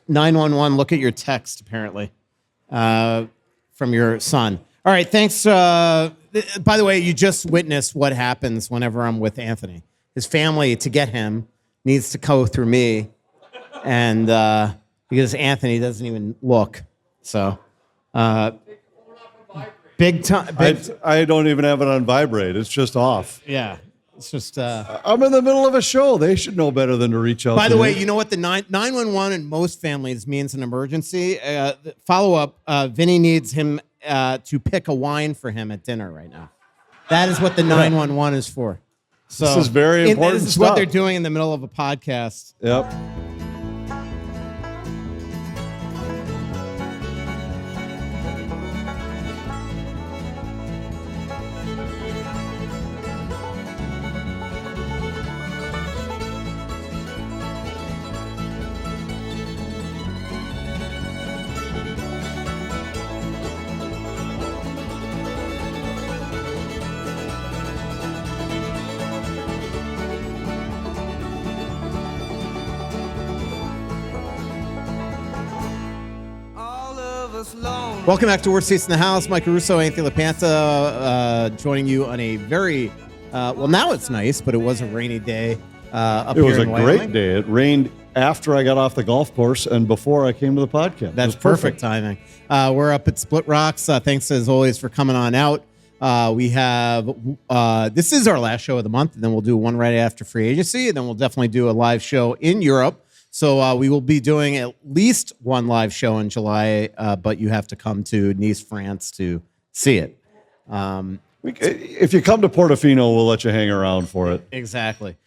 911, look at your text, apparently, from your son. All right, thanks. By the way, you just witnessed what happens whenever I'm with Anthony. His family, to get him, needs to go through me, and because Anthony doesn't even look. So, big time. I don't even have it on vibrate. It's just off. Yeah. It's just. I'm in the middle of a show. They should know better than to reach out. By the way, you know what the 911 in most families means an emergency. Follow up. Vinny needs him to pick a wine for him at dinner right now. That is what the 911 is for. So this is very important. This is what they're doing in the middle of a podcast. Yep. Welcome back to Worst Seats in the House. Mike Russo, Anthony LaPanta, joining you on a very, well, now it's nice, but it was a rainy day up here in Wyoming. It was a great day. It rained after I got off the golf course and before I came to the podcast. That's perfect timing. We're up at Splitrocks. Thanks, as always, for coming on out. We have, this is our last show of the month, and then we'll do one right after free agency, and then we'll definitely do a live show in Europe. So we will be doing at least one live show in July, but you have to come to Nice, France to see it. If you come to Portofino, we'll let you hang around for it. Exactly.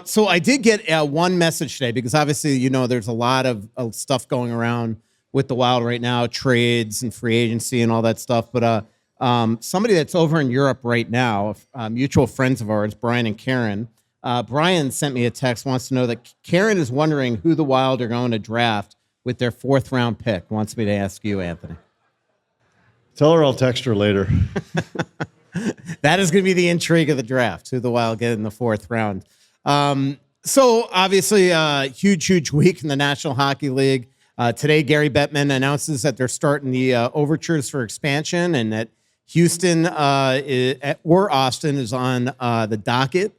So I did get one message today because obviously, you know, there's a lot of stuff going with the Wild right now, trades and free agency and all that stuff. But somebody that's over in Europe right now, mutual friends of ours, Brian and Karen, Brian sent me a text, wants to know that Karen is wondering who the Wild are going to draft with their 4th round pick. Wants me to ask you, Anthony. Tell her I'll text her later. That is going to be the intrigue of the draft, who the Wild get in the 4th round. So obviously, huge week in the National Hockey League. Today, Gary Bettman announces that they're starting the overtures for expansion and that Houston or Austin is on the docket.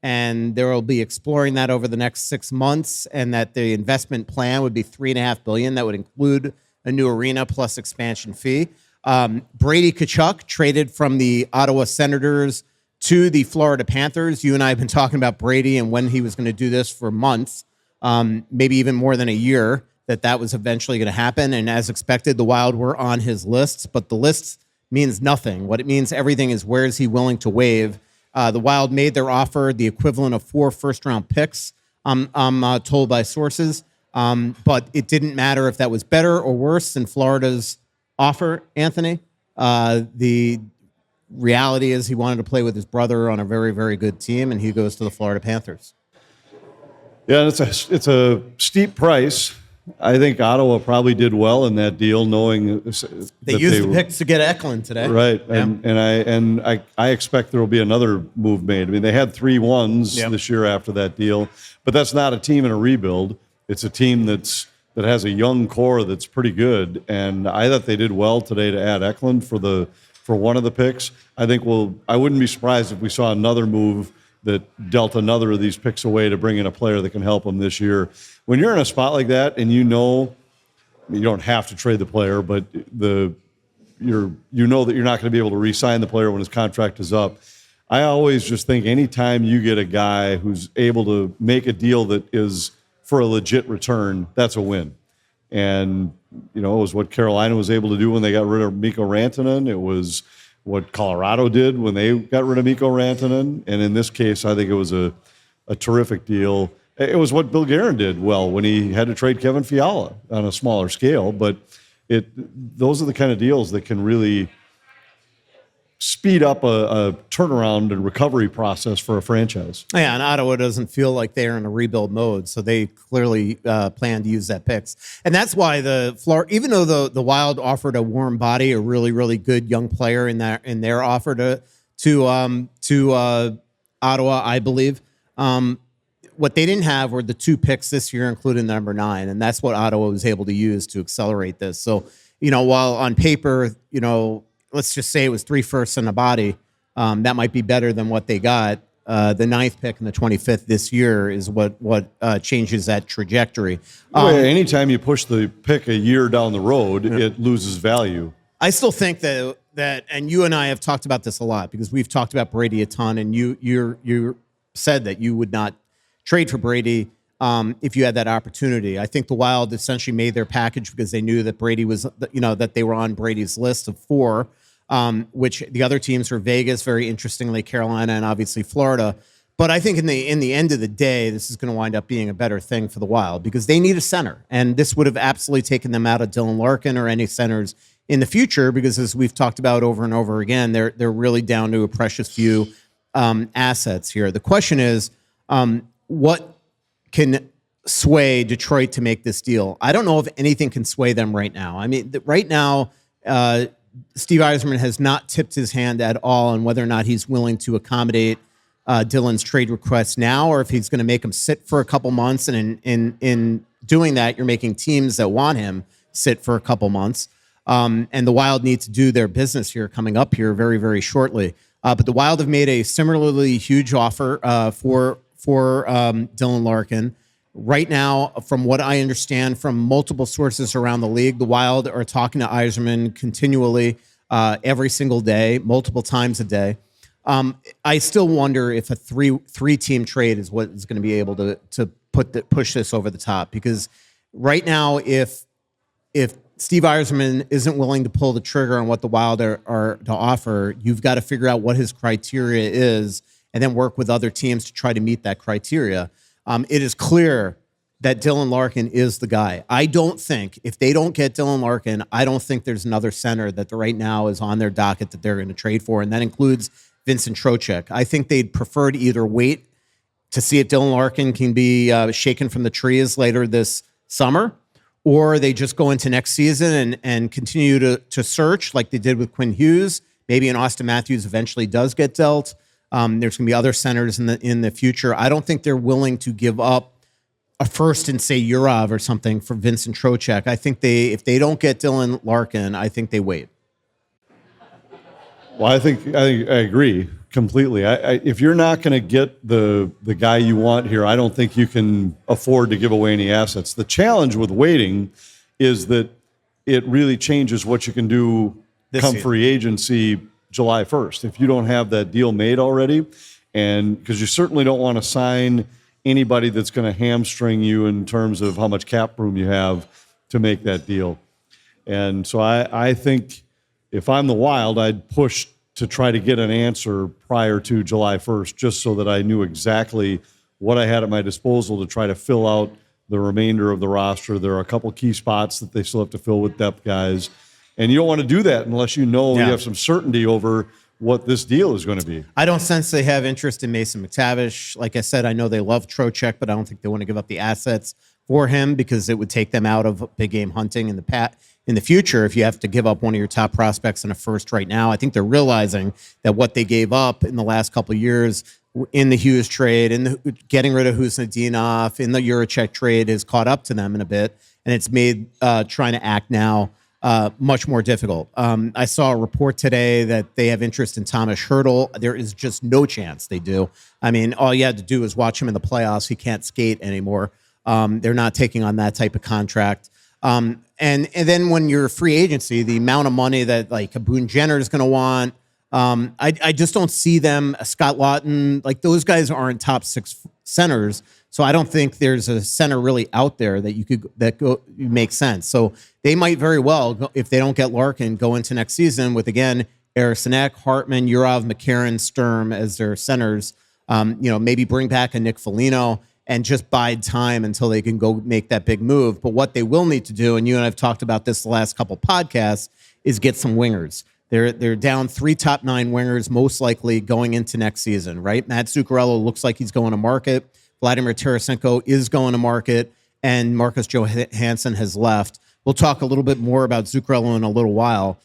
And they will be exploring that over the next 6 months, and that the investment plan would be $3.5 billion. That would include a new arena plus expansion fee. Brady Tkachuk traded from the Ottawa Senators to the Florida Panthers. You and I have been talking about Brady and when he was going to do this for months, maybe even more than a year, that was eventually going to happen. And as expected, the Wild were on his lists, but the list means nothing. What it means, everything is where is he willing to waive. The Wild made their offer the equivalent of 4 first-round picks, I'm told by sources. But it didn't matter if that was better or worse than Florida's offer, Anthony. The reality is he wanted to play with his brother on a very, very good team, and he goes to the Florida Panthers. Yeah, it's a steep price. I think Ottawa probably did well in that deal, knowing they used the picks to get Eklund today, right? And I expect there will be another move made. I mean, they had 3 ones this year after that deal, but that's not a team in a rebuild. It's a team that has a young core that's pretty good, and I thought they did well today to add Eklund for one of the picks. I wouldn't be surprised if we saw another move that dealt another of these picks away to bring in a player that can help them this year. When you're in a spot like that and you know you don't have to trade the player, but you know that you're not going to be able to re-sign the player when his contract is up. I always just think anytime you get a guy who's able to make a deal that is for a legit return, that's a win. And, you know, it was what Carolina was able to do when they got rid of Mikko Rantanen. It was what Colorado did when they got rid of Mikko Rantanen. And in this case, I think it was a terrific deal. It was what Bill Guerin did well when he had to trade Kevin Fiala on a smaller scale. But those are the kind of deals that can really speed up a turnaround and recovery process for a franchise. Yeah, and Ottawa doesn't feel like they're in a rebuild mode, so they clearly plan to use that picks. And that's why even though the Wild offered a warm body, a really, really good young player in their offer to Ottawa, I believe, what they didn't have were the 2 picks this year, including number 9, and that's what Ottawa was able to use to accelerate this. So, while on paper, let's just say it was 3 firsts and a body, that might be better than what they got. The 9th pick and the 25th this year is what changes that trajectory. Anytime you push the pick a year down the road, it loses value. I still think that, and you and I have talked about this a lot because we've talked about Brady a ton, and you said that you would not trade for Brady if you had that opportunity. I think the Wild essentially made their package because they knew that Brady was, that they were on Brady's list of 4, which the other teams were Vegas, very interestingly, Carolina, and obviously Florida. But I think in the end of the day, this is going to wind up being a better thing for the Wild because they need a center, and this would have absolutely taken them out of Dylan Larkin or any centers in the future because, as we've talked about over and over again, they're really down to a precious few assets here. The question is, what can sway Detroit to make this deal? I don't know if anything can sway them right now. I mean, right now, Steve Yzerman has not tipped his hand at all on whether or not he's willing to accommodate Dylan's trade request now, or if he's going to make him sit for a couple months. And in doing that, you're making teams that want him sit for a couple months. And the Wild need to do their business here coming up here very, very shortly. But the Wild have made a similarly huge offer for Dylan Larkin. Right now, from what I understand from multiple sources around the league, the Wild are talking to Yzerman continually every single day, multiple times a day. I still wonder if a three-team trade is what is going to be able to push this over the top. Because right now, if Steve Yzerman isn't willing to pull the trigger on what the Wild are to offer, you've got to figure out what his criteria is and then work with other teams to try to meet that criteria. It is clear that Dylan Larkin is the guy. I don't think, if they don't get Dylan Larkin, I don't think there's another center that right now is on their docket that they're going to trade for, and that includes Vincent Trocheck. I think they'd prefer to either wait to see if Dylan Larkin can be shaken from the trees later this summer, or they just go into next season and continue to search like they did with Quinn Hughes. Maybe an Austin Matthews eventually does get dealt. There's going to be other centers in the future. I don't think they're willing to give up a first and say Urov or something for Vincent Trocheck. I think if they don't get Dylan Larkin, I think they wait. Well, I agree completely. If you're not going to get the guy you want here, I don't think you can afford to give away any assets. The challenge with waiting is that it really changes what you can do come free agency July 1st. If you don't have that deal made already, and because you certainly don't want to sign anybody that's going to hamstring you in terms of how much cap room you have to make that deal. And so I think if I'm the Wild, I'd push to try to get an answer prior to July 1st, just so that I knew exactly what I had at my disposal to try to fill out the remainder of the roster. There are a couple key spots that they still have to fill with depth guys. And you don't want to do that unless you know you have some certainty over what this deal is going to be. I don't sense they have interest in Mason McTavish. Like I said, I know they love Trocheck, but I don't think they want to give up the assets for him because it would take them out of big game hunting in the future if you have to give up one of your top prospects in a first right now. I think they're realizing that what they gave up in the last couple of years in the Hughes trade, in getting rid of Husnudinov, in the Juracek trade has caught up to them in a bit, and it's made trying to act now much more difficult. I saw a report today that they have interest in Thomas Hertl. There is just no chance they do. I mean, all you had to do was watch him in the playoffs. He can't skate anymore. They're not taking on that type of contract. And then when you're a free agency, the amount of money that like a Boone Jenner is going to want, I just don't see them. Scott Lawton, like those guys aren't top 6 centers. So I don't think there's a center really out there that makes sense. So they might very well, if they don't get Larkin, go into next season with, again, Eriksson, Hartman, Urov, McCarron, Sturm as their centers. Maybe bring back a Nick Foligno and just bide time until they can go make that big move. But what they will need to do, and you and I have talked about this the last couple podcasts, is get some wingers. They're down 3 top 9 wingers, most likely going into next season, right? Mats Zuccarello looks like he's going to market. Vladimir Tarasenko is going to market, and Marcus Johansson has left. We'll talk a little bit more about Zuccarello in a little while.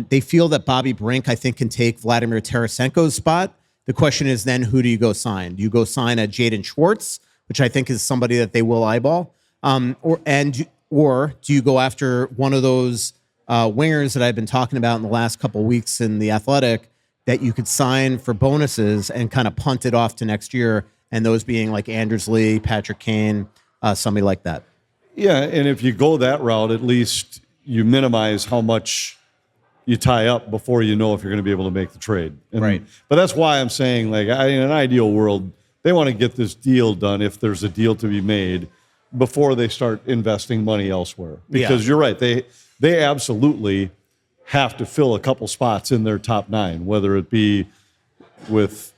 They feel that Bobby Brink, I think, can take Vladimir Tarasenko's spot. The question is then, who do you go sign? Do you go sign a Jaden Schwartz, which I think is somebody that they will eyeball. Or do you go after one of those wingers that I've been talking about in the last couple of weeks in the Athletic that you could sign for bonuses and kind of punt it off to next year, and those being like Anders Lee, Patrick Kane, somebody like that? Yeah, and if you go that route, at least you minimize how much you tie up before you know if you're going to be able to make the trade. Right. But that's why I'm saying, like, in an ideal world, they want to get this deal done if there's a deal to be made before they start investing money elsewhere. Because you're right, they absolutely have to fill a couple spots in their top 9, whether it be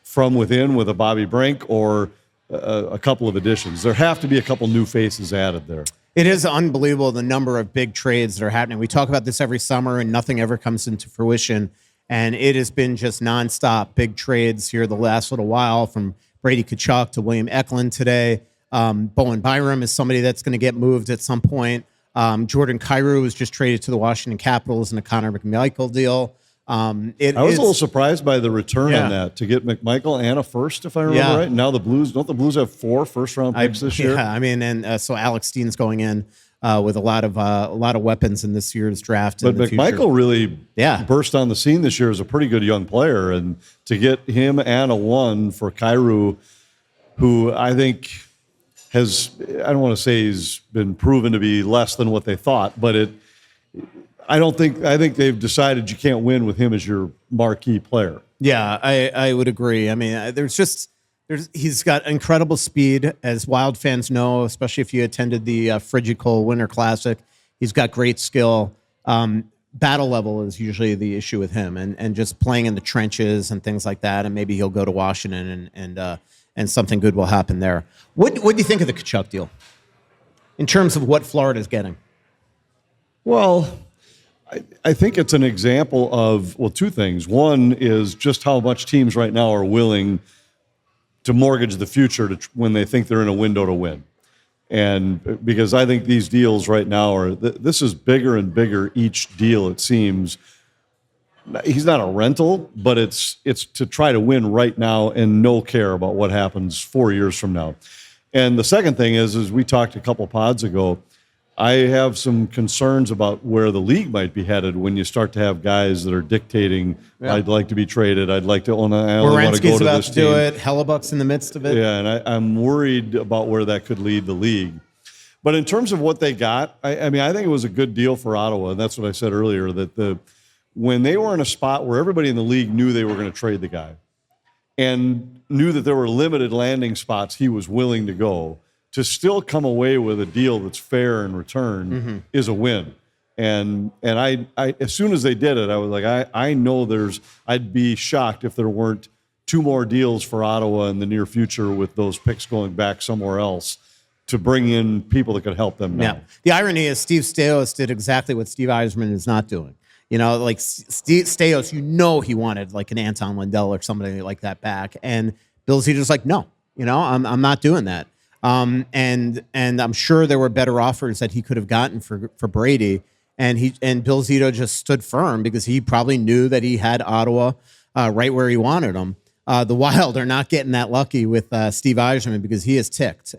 from within with a Bobby Brink or a couple of additions. There have to be a couple new faces added there. It is unbelievable the number of big trades that are happening. We talk about this every summer and nothing ever comes into fruition. And it has been just nonstop big trades here the last little while, from Brady Tkachuk to William Eklund today. Bowen Byram is somebody that's going to get moved at some point. Jordan Kyrou was just traded to the Washington Capitals in a Connor McMichael deal. I was a little surprised by the return on that, to get McMichael and a first, if I remember right. And now the Blues, don't the Blues have 4 first-round picks this year? Yeah, I mean, and so Alex Steen's going in with a lot of weapons in this year's draft. But McMichael really burst on the scene this year as a pretty good young player, and to get him and a 1 for Kyrou, who I think has, I don't want to say he's been proven to be less than what they thought, but I think they've decided you can't win with him as your marquee player. Yeah, I would agree. I mean, he's got incredible speed, as Wild fans know, especially if you attended the Frigid-Cole Winter Classic. He's got great skill. Battle level is usually the issue with him, and just playing in the trenches and things like that. And maybe he'll go to Washington and something good will happen there. What do you think of the Tkachuk deal in terms of what Florida's getting? Well, I think it's an example of, two things. One is just how much teams right now are willing to mortgage the future when they think they're in a window to win. And because I think these deals right now this is bigger and bigger each deal, it seems. He's not a rental, but it's to try to win right now and no care about what happens 4 years from now. And the second thing is we talked a couple pods ago, I have some concerns about where the league might be headed when you start to have guys that are dictating, I'd like to be traded, I'd like to own, I only want to go to about this to team. do it. Hellebuck's in the midst of it. Yeah, and I'm worried about where that could lead the league. But in terms of what they got, I mean, I think it was a good deal for Ottawa, and that's what I said earlier, that when they were in a spot where everybody in the league knew they were going to trade the guy and knew that there were limited landing spots he was willing to go, to still come away with a deal that's fair in return is a win. And I as soon as they did it, I was like, I know I'd be shocked if there weren't 2 more deals for Ottawa in the near future with those picks going back somewhere else to bring in people that could help them now. Yeah. The irony is Steve Staios did exactly what Steve Yzerman is not doing. You know, like Staios, he wanted like an Anton Lindell or somebody like that back. And Bill Zito's like, no, I'm not doing that. And I'm sure there were better offers that he could have gotten for Brady. And Bill Zito just stood firm because he probably knew that he had Ottawa right where he wanted them. The Wild are not getting that lucky with Steve Yzerman because he is ticked.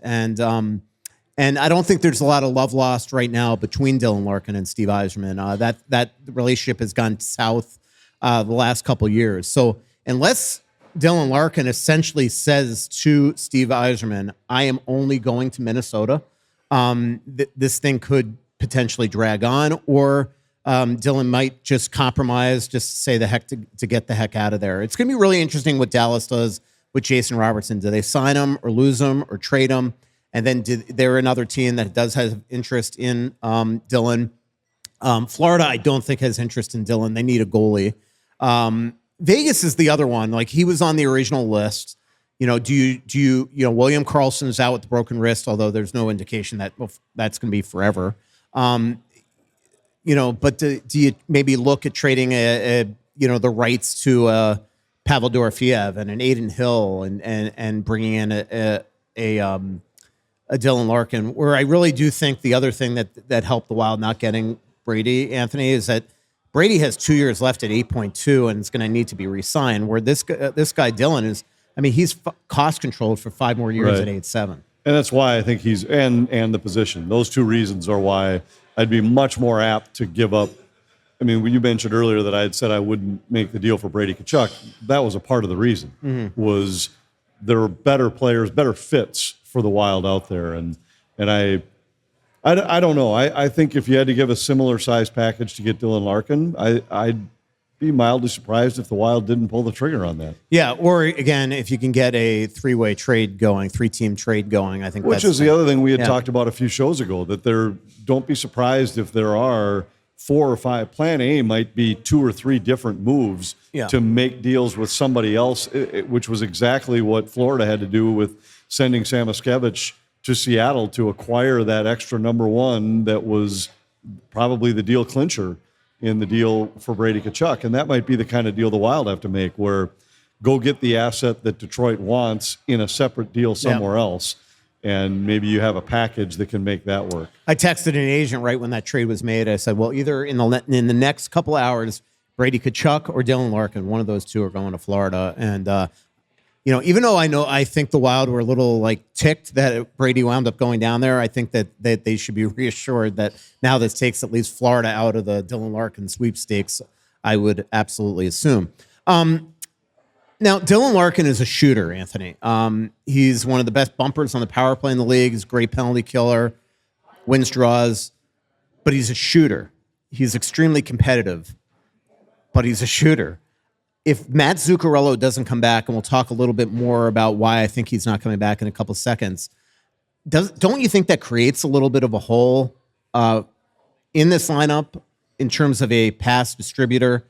And I don't think there's a lot of love lost right now between Dylan Larkin and Steve Yzerman. That relationship has gone south the last couple years. So unless Dylan Larkin essentially says to Steve Yzerman, I am only going to Minnesota, this thing could potentially drag on, or Dylan might just compromise, just say the heck to get the heck out of there. It's going to be really interesting what Dallas does with Jason Robertson. Do they sign him or lose him or trade him? And then they're another team that does have interest in Dylan. Florida, I don't think has interest in Dylan. They need a goalie. Vegas is the other one. Like, he was on the original list. Do you William Karlsson is out with the broken wrist, although there's no indication that that's going to be forever. But do you maybe look at trading the rights to Pavel Dorofeev and an Aiden Hill and bringing in a Dylan Larkin, where I really do think the other thing that helped the Wild not getting Brady, Anthony, is that Brady has 2 years left at 8.2 and it's going to need to be re-signed, where this guy Dylan is, I mean, he's cost controlled for 5 more years at 8.7. And that's why I think he's and the position. Those two reasons are why I'd be much more apt to give up. I mean, when you mentioned earlier that I had said I wouldn't make the deal for Brady Tkachuk, that was a part of the reason. Was there were better players, better fits for the Wild out there, and I don't know. I think if you had to give a similar size package to get Dylan Larkin, I'd be mildly surprised if the Wild didn't pull the trigger on that. Yeah, or again, if you can get a three-way trade going, three-team trade going, I think Which is the other thing we had talked about a few shows ago, that don't be surprised if there are 4 or 5. Plan A might be 2 or 3 different moves to make deals with somebody else, which was exactly what Florida had to do with sending Samoskevich to Seattle to acquire that extra number 1 that was probably the deal clincher in the deal for Brady Tkachuk. And that might be the kind of deal the Wild have to make, where go get the asset that Detroit wants in a separate deal somewhere else, and maybe you have a package that can make that work. I texted an agent right when that trade was made. I said, well, either in the next couple hours, Brady Tkachuk or Dylan Larkin, one of those two are going to Florida. And, even though I think the Wild were a little ticked that Brady wound up going down there, I think that they should be reassured that now this takes at least Florida out of the Dylan Larkin sweepstakes, I would absolutely assume. Now, Dylan Larkin is a shooter, Anthony. He's one of the best bumpers on the power play in the league. He's a great penalty killer, wins draws, but he's a shooter. He's extremely competitive, but he's a shooter. If Mats Zuccarello doesn't come back, and we'll talk a little bit more about why I think he's not coming back in a couple seconds, don't you think that creates a little bit of a hole in this lineup in terms of a pass distributor?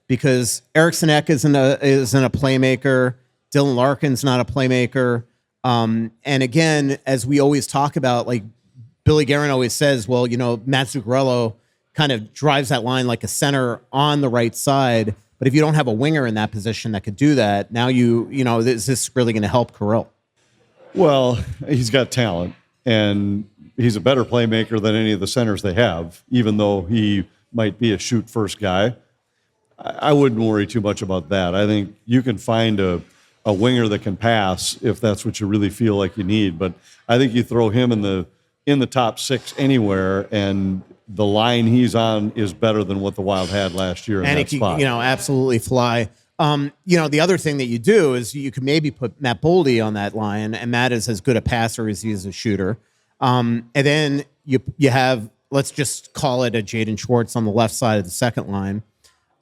Because Eriksson Ek isn't a playmaker. Dylan Larkin's not a playmaker. And again, as we always talk about, Billy Guerin always says, well, Mats Zuccarello kind of drives that line like a center on the right side. But if you don't have a winger in that position that could do that, now is this really going to help Kirill? Well, he's got talent, and he's a better playmaker than any of the centers they have, even though he might be a shoot-first guy. I wouldn't worry too much about that. I think you can find a winger that can pass if that's what you really feel like you need. But I think you throw him in the top 6 anywhere, and the line he's on is better than what the Wild had last year in that spot. And he can, absolutely fly. The other thing that you do is you can maybe put Matt Boldy on that line, and Matt is as good a passer as he is a shooter. And then you have, let's just call it a Jaden Schwartz on the left side of the second line.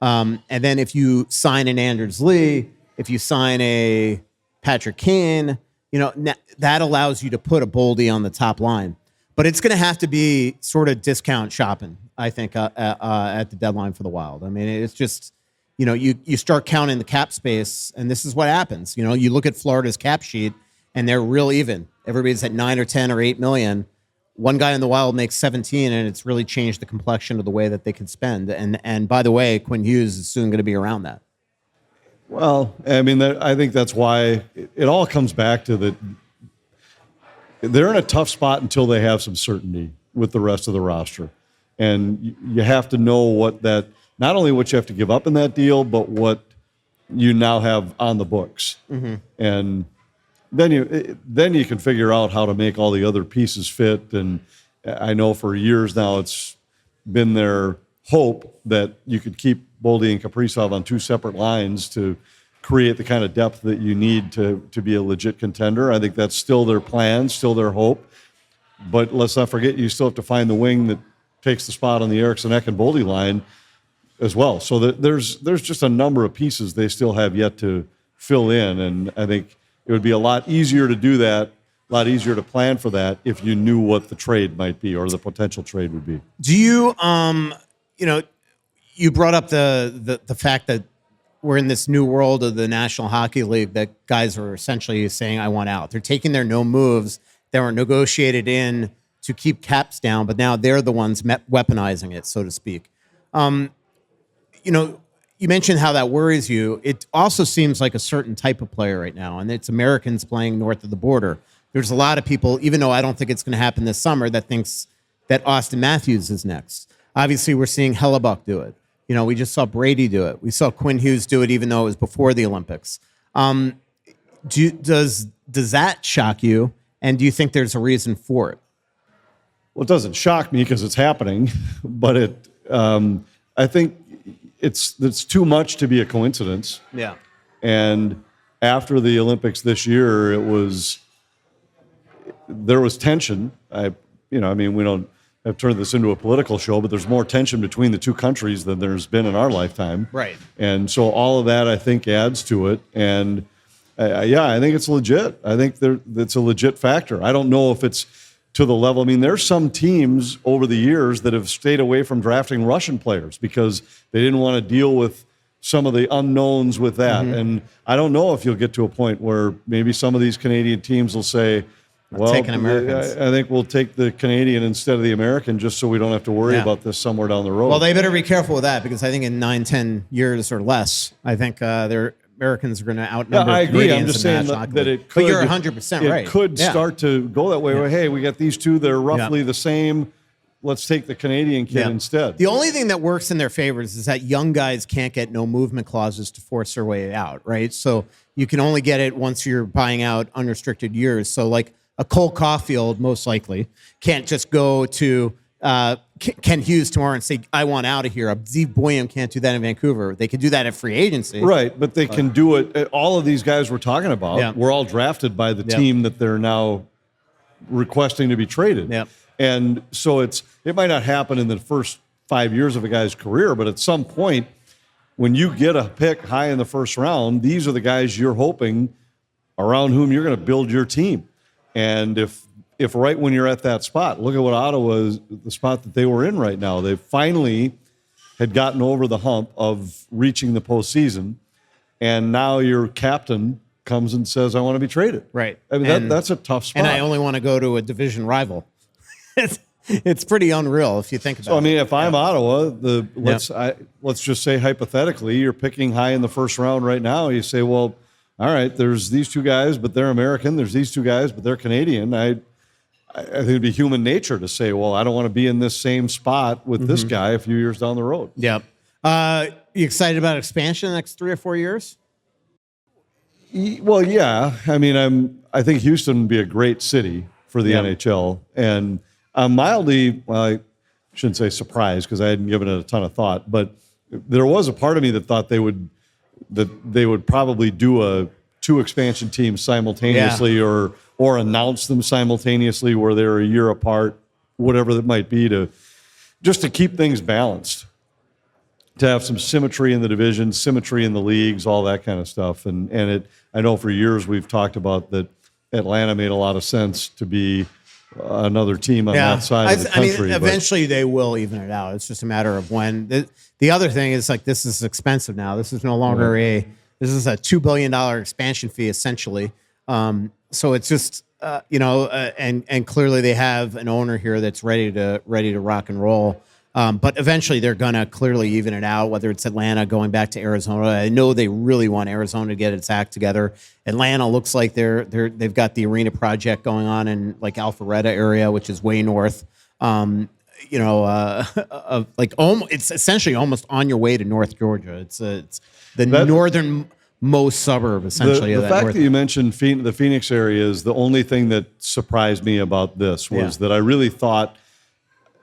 And then if you sign an Anders Lee, if you sign a Patrick Kane, that allows you to put a Boldy on the top line. But it's going to have to be sort of discount shopping, I think, at the deadline for the Wild. I mean, it's just, you start counting the cap space, and this is what happens. You look at Florida's cap sheet, and they're real even. Everybody's at 9 or 10 or 8 million. One guy in the Wild makes 17, and it's really changed the complexion of the way that they can spend. And by the way, Quinn Hughes is soon going to be around that. Well, I mean, I think that's why it all comes back to that. They're in a tough spot until they have some certainty with the rest of the roster. And you have to know not only what you have to give up in that deal, but what you now have on the books. Mm-hmm. And then you can figure out how to make all the other pieces fit. And I know for years now it's been their hope that you could keep Boldy and Kaprizov on 2 separate lines to create the kind of depth that you need to be a legit contender. I think that's still their plan, still their hope. But let's not forget, you still have to find the wing that takes the spot on the Eriksson Ek and Boldy line as well. So there's just a number of pieces they still have yet to fill in. And I think it would be a lot easier to do that, a lot easier to plan for that if you knew what the trade might be or the potential trade would be. Do you, you brought up the fact that we're in this new world of the National Hockey League that guys are essentially saying, I want out. They're taking their no moves that were negotiated in to keep caps down, but now they're the ones weaponizing it, so to speak. You mentioned how that worries you. It also seems like a certain type of player right now, and it's Americans playing north of the border. There's a lot of people, even though I don't think it's going to happen this summer, that thinks that Austin Matthews is next. Obviously, we're seeing Hellebuck do it. We just saw Brady do it. We saw Quinn Hughes do it, even though it was before the Olympics. Does that shock you? And do you think there's a reason for it? Well, it doesn't shock me because it's happening, but I think it's too much to be a coincidence. Yeah. And after the Olympics this year, there was tension. We don't have turned this into a political show, but there's more tension between the two countries than there's been in our lifetime. Right. And so all of that, I think, adds to it. And I think it's legit. I think it's a legit factor. I don't know if it's to the level. I mean, there's some teams over the years that have stayed away from drafting Russian players because they didn't want to deal with some of the unknowns with that. And I don't know if you'll get to a point where maybe some of these Canadian teams will say, well, taking Americans. I think we'll take the Canadian instead of the American just so we don't have to worry about this somewhere down the road. Well, they better be careful with that because I think in 9-10 years or less, I think their Americans are going to outnumber. I agree. Canadians I'm just in saying National that League. it could. But you're 100% right. It could start to go that way. Where, hey, we got these two that are roughly the same. Let's take the Canadian kid instead. The only thing that works in their favors is that young guys can't get no movement clauses to force their way out, right? So you can only get it once you're buying out unrestricted years. So like a Cole Caulfield, most likely, can't just go to Ken Hughes tomorrow and say, I want out of here. Zeev Boyum can't do that in Vancouver. They could do that at free agency. Right, but they can do it. All of these guys we're talking about were all drafted by the team that they're now requesting to be traded. Yep. And so it might not happen in the first 5 years of a guy's career, but at some point, when you get a pick high in the first round, these are the guys you're hoping around whom you're going to build your team. And if right when you're at that spot, look at what Ottawa's, the spot that they were in right now. They finally had gotten over the hump of reaching the postseason, and now your captain comes and says, I want to be traded. Right. I mean, that's a tough spot. And I only want to go to a division rival. It's pretty unreal if you think about it. So, I mean, if I'm Ottawa, let's just say hypothetically, you're picking high in the first round right now. You say, well, all right, there's these two guys, but they're American. There's these two guys, but they're Canadian. I think it'd be human nature to say, well, I don't want to be in this same spot with this guy a few years down the road. Yep. You excited about expansion in the next 3 or 4 years? Well, yeah. I mean, I think Houston would be a great city for the NHL. And I'm mildly, well, I shouldn't say surprised because I hadn't given it a ton of thought, but there was a part of me that thought they would probably do 2 expansion teams simultaneously or announce them simultaneously where they're a year apart, whatever that might be, just to keep things balanced, to have some symmetry in the division, symmetry in the leagues, all that kind of stuff. And I know for years we've talked about that Atlanta made a lot of sense to be another team on that side of the country. I mean, eventually they will even it out. It's just a matter of when. The other thing is, like, this is expensive now. This is no longer this is a $2 billion expansion fee, essentially. So it's just, and clearly they have an owner here that's ready to rock and roll. But eventually they're going to clearly even it out, whether it's Atlanta going back to Arizona. I know they really want Arizona to get its act together. Atlanta looks like they've got the arena project going on in like Alpharetta area, which is way north. It's essentially almost on your way to North Georgia. It's the northernmost suburb, essentially. The fact that you mentioned the Phoenix area is the only thing that surprised me about this was that I really thought,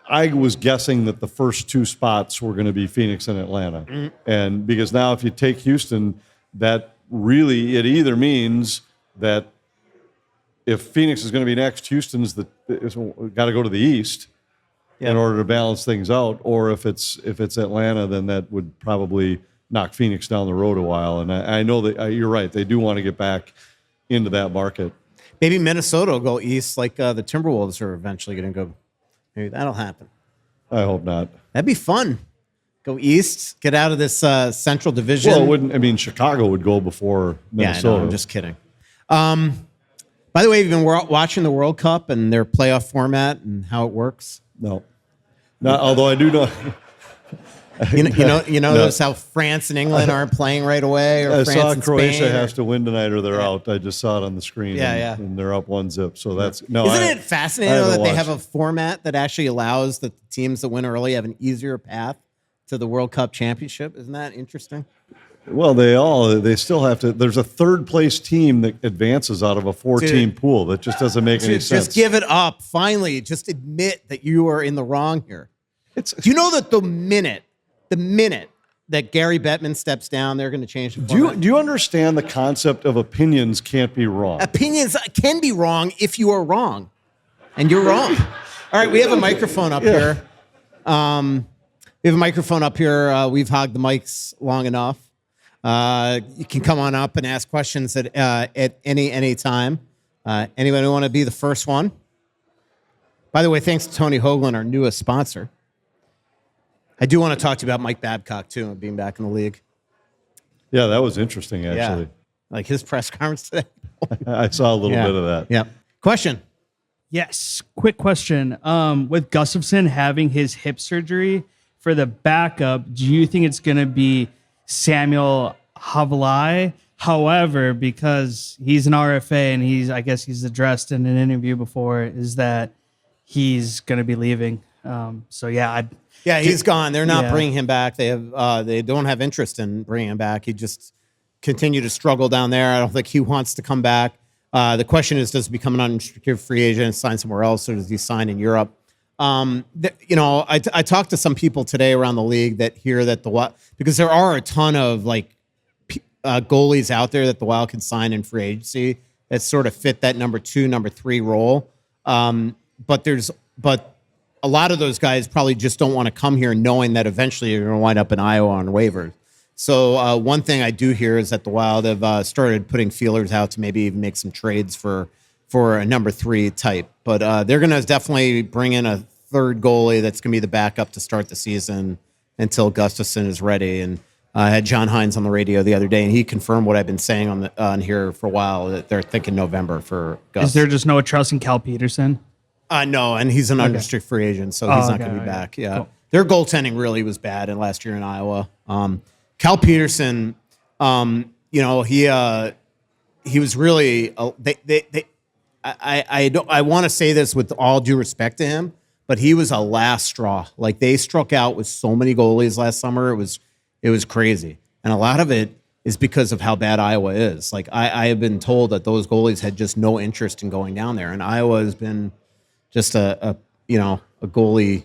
I was guessing that the first 2 spots were going to be Phoenix and Atlanta. And because now if you take Houston, that really, it either means that if Phoenix is going to be next, Houston's got to go to the East in order to balance things out. Or if it's Atlanta, then that would probably knock Phoenix down the road a while. And I know that you're right. They do want to get back into that market. Maybe Minnesota will go east like the Timberwolves are eventually going to go. Maybe that'll happen. I hope not. That'd be fun. Go east, get out of this Central Division. Well, it wouldn't. I mean, Chicago would go before Minnesota. Yeah, no, I'm just kidding. By the way, you've been watching the World Cup and their playoff format and how it works? No. Although I do know. Notice how France and England aren't playing right away, or France saw and Croatia Spain, has to win tonight or they're out. I just saw it on the screen. And they're up 1-0. So that's no. Isn't it fascinating that they have a format that actually allows the teams that win early have an easier path to the World Cup championship? Isn't that interesting? Well, they still have to. There's a third place team that advances out of a 4-team pool. That just doesn't make any sense. Just give it up. Finally, just admit that you are in the wrong here. Do you know that the minute that Gary Bettman steps down, they're going to change the format? Do you understand the concept of opinions can't be wrong? Opinions can be wrong if you are wrong, and you're wrong. All right, we have a microphone up here. We have a microphone up here. We've hogged the mics long enough. You can come on up and ask questions at any time. Anybody want to be the first one? By the way, thanks to Tony Hoagland, our newest sponsor. I do want to talk to you about Mike Babcock, too, and being back in the league. Yeah, that was interesting, actually. Yeah. Like his press conference today. I saw a little bit of that. Yeah. Question. Yes. Quick question. With Gustafsson having his hip surgery for the backup, do you think it's going to be Samuel Havelai? However, because he's an RFA and I guess he's addressed in an interview before, is that he's going to be leaving. Yeah, he's gone. They're not bringing him back. They don't have interest in bringing him back. He just continued to struggle down there. I don't think he wants to come back. The question is, does he become an unrestricted free agent and sign somewhere else, or does he sign in Europe? I talked to some people today around the league that hear that because there are a ton of goalies out there that the Wild can sign in free agency that sort of fit that number 2, number 3 role. But a lot of those guys probably just don't want to come here knowing that eventually you're going to wind up in Iowa on waivers. So one thing I do hear is that the Wild have started putting feelers out to maybe even make some trades for a number 3 type. But they're going to definitely bring in a third goalie that's going to be the backup to start the season until Gustafsson is ready. And I had John Hines on the radio the other day, and he confirmed what I've been saying on here for a while, that they're thinking November for Gus. Is there just no trust in Cal Peterson? No, and he's an unrestricted free agent, so he's not going to be back. Yeah, cool. Their goaltending really was bad last year in Iowa. Cal Peterson, he was really. I want to say this with all due respect to him, but he was a last straw. Like, they struck out with so many goalies last summer, it was crazy, and a lot of it is because of how bad Iowa is. Like, I have been told that those goalies had just no interest in going down there, and Iowa has been just a goalie.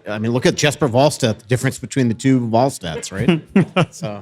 I mean, look at Jesper Wallstedt, the difference between the two Wallstedts, right? So,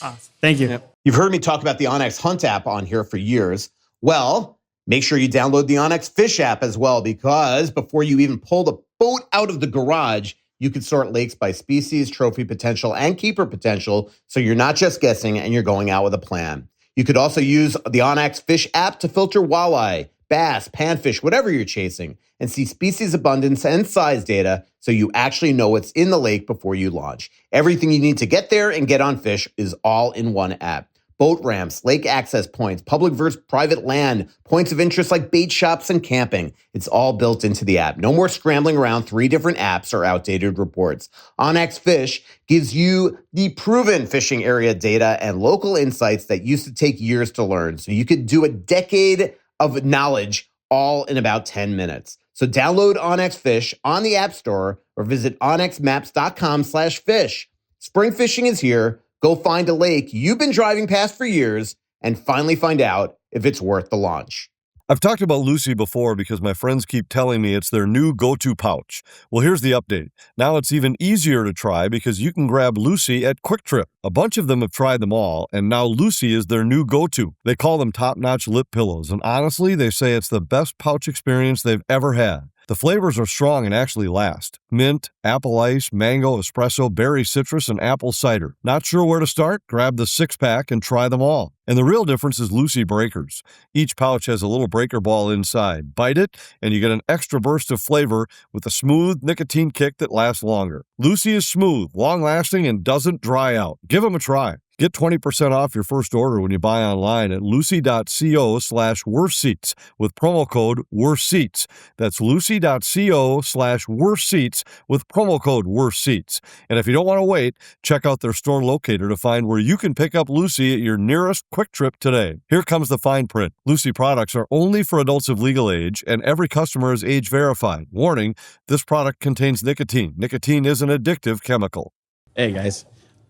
awesome. Thank you. Yep. You've heard me talk about the Onyx Hunt app on here for years. Well, make sure you download the Onyx Fish app as well, because before you even pull the boat out of the garage, you can sort lakes by species, trophy potential, and keeper potential, so you're not just guessing and you're going out with a plan. You could also use the Onyx Fish app to filter walleye, bass, panfish, whatever you're chasing, and see species abundance and size data so you actually know what's in the lake before you launch. Everything you need to get there and get on fish is all in one app. Boat ramps, lake access points, public versus private land, points of interest like bait shops and camping. It's all built into the app. No more scrambling around 3 different apps or outdated reports. Onyx Fish gives you the proven fishing area data and local insights that used to take years to learn. So you could do a decade of knowledge all in about 10 minutes. So download Onyx Fish on the App Store or visit onyxmaps.com/fish. Spring fishing is here. Go find a lake you've been driving past for years and finally find out if it's worth the launch. I've talked about Lucy before because my friends keep telling me it's their new go-to pouch. Well, here's the update. Now it's even easier to try because you can grab Lucy at Quick Trip. A bunch of them have tried them all, and now Lucy is their new go-to. They call them top-notch lip pillows, and honestly, they say it's the best pouch experience they've ever had. The flavors are strong and actually last. Mint, apple ice, mango, espresso, berry citrus, and apple cider. Not sure where to start? Grab the 6-pack and try them all. And the real difference is Lucy breakers. Each pouch has a little breaker ball inside. Bite it, and you get an extra burst of flavor with a smooth nicotine kick that lasts longer. Lucy is smooth, long-lasting, and doesn't dry out. Give them a try. Get 20% off your first order when you buy online at lucy.co/worstseats with promo code worstseats. That's lucy.co/worstseats with promo code worstseats. And if you don't want to wait, check out their store locator to find where you can pick up Lucy at your nearest Quick Trip today. Here comes the fine print. Lucy products are only for adults of legal age, and every customer is age verified. Warning, this product contains nicotine. Nicotine is an addictive chemical. Hey, guys.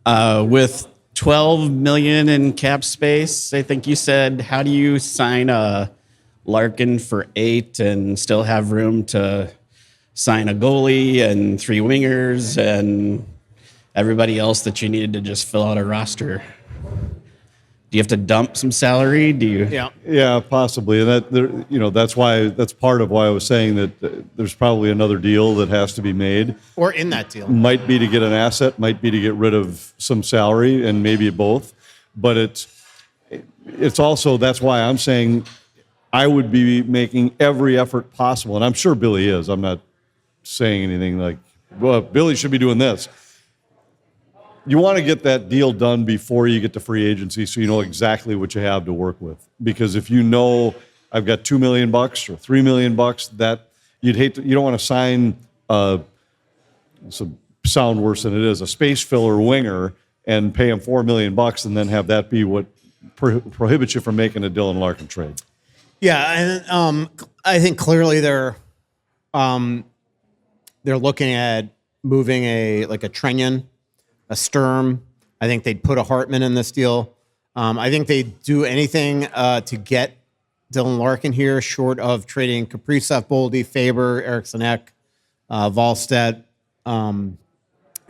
With $12 million in cap space. I think you said. How do you sign a Larkin for $8 and still have room to sign a goalie and 3 wingers and everybody else that you needed to just fill out a roster? Do you have to dump some salary? Do you? Yeah, possibly, and that's part of why I was saying that there's probably another deal that has to be made. Or in that deal, might be to get an asset, might be to get rid of some salary, and maybe both. But it's also, that's why I'm saying I would be making every effort possible, and I'm sure Billy is. I'm not saying anything like, well, Billy should be doing this. You want to get that deal done before you get to free agency, so you know exactly what you have to work with. Because if you know I've got $2 million or $3 million, that you don't want to sign sound worse than it is, a space filler winger and pay him $4 million and then have that be what prohibits you from making a Dylan Larkin trade. Yeah, and I think clearly they're looking at moving a Trenyan, a Sturm. I think they'd put a Hartman in this deal. I think they'd do anything to get Dylan Larkin here, short of trading Kaprizov, Boldy, Faber, Eriksson Ek, Wallstedt,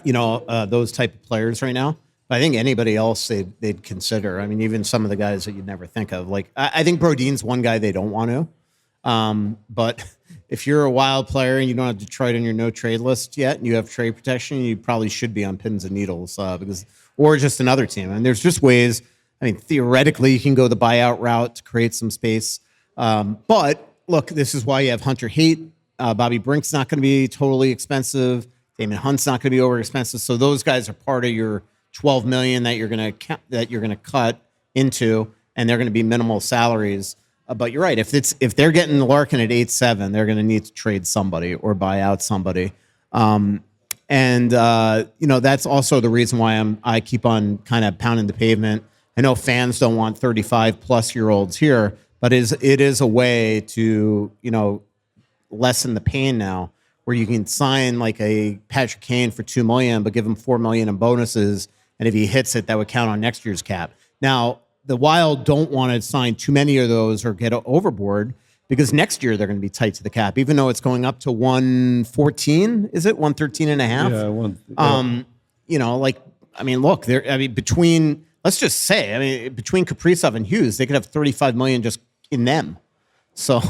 those type of players right now. But I think anybody else they'd consider. I mean, even some of the guys that you'd never think of. Like, I think Brodin's one guy they don't want to. But if you're a Wild player and you don't have Detroit on your no trade list yet, and you have trade protection, you probably should be on pins and needles or just another team. And there's just ways. I mean, theoretically, you can go the buyout route to create some space. But look, this is why you have Hunter Haight. Bobby Brink's not going to be totally expensive. Damon Hunt's not going to be over expensive. So those guys are part of your $12 million that you're going to cut into, and they're going to be minimal salaries. But you're right. If they're getting Larkin at 8-7, they're going to need to trade somebody or buy out somebody. That's also the reason why I keep on kind of pounding the pavement. I know fans don't want 35-plus-year-olds here, but it is a way to, lessen the pain now, where you can sign like a Patrick Kane for $2 million, but give him $4 million in bonuses, and if he hits it, that would count on next year's cap. Now, the Wild don't want to sign too many of those or get overboard, because next year they're going to be tight to the cap, even though it's going up to 114. Is it 113 and a half? Yeah. Between Kaprizov and Hughes, they could have 35 million just in them. So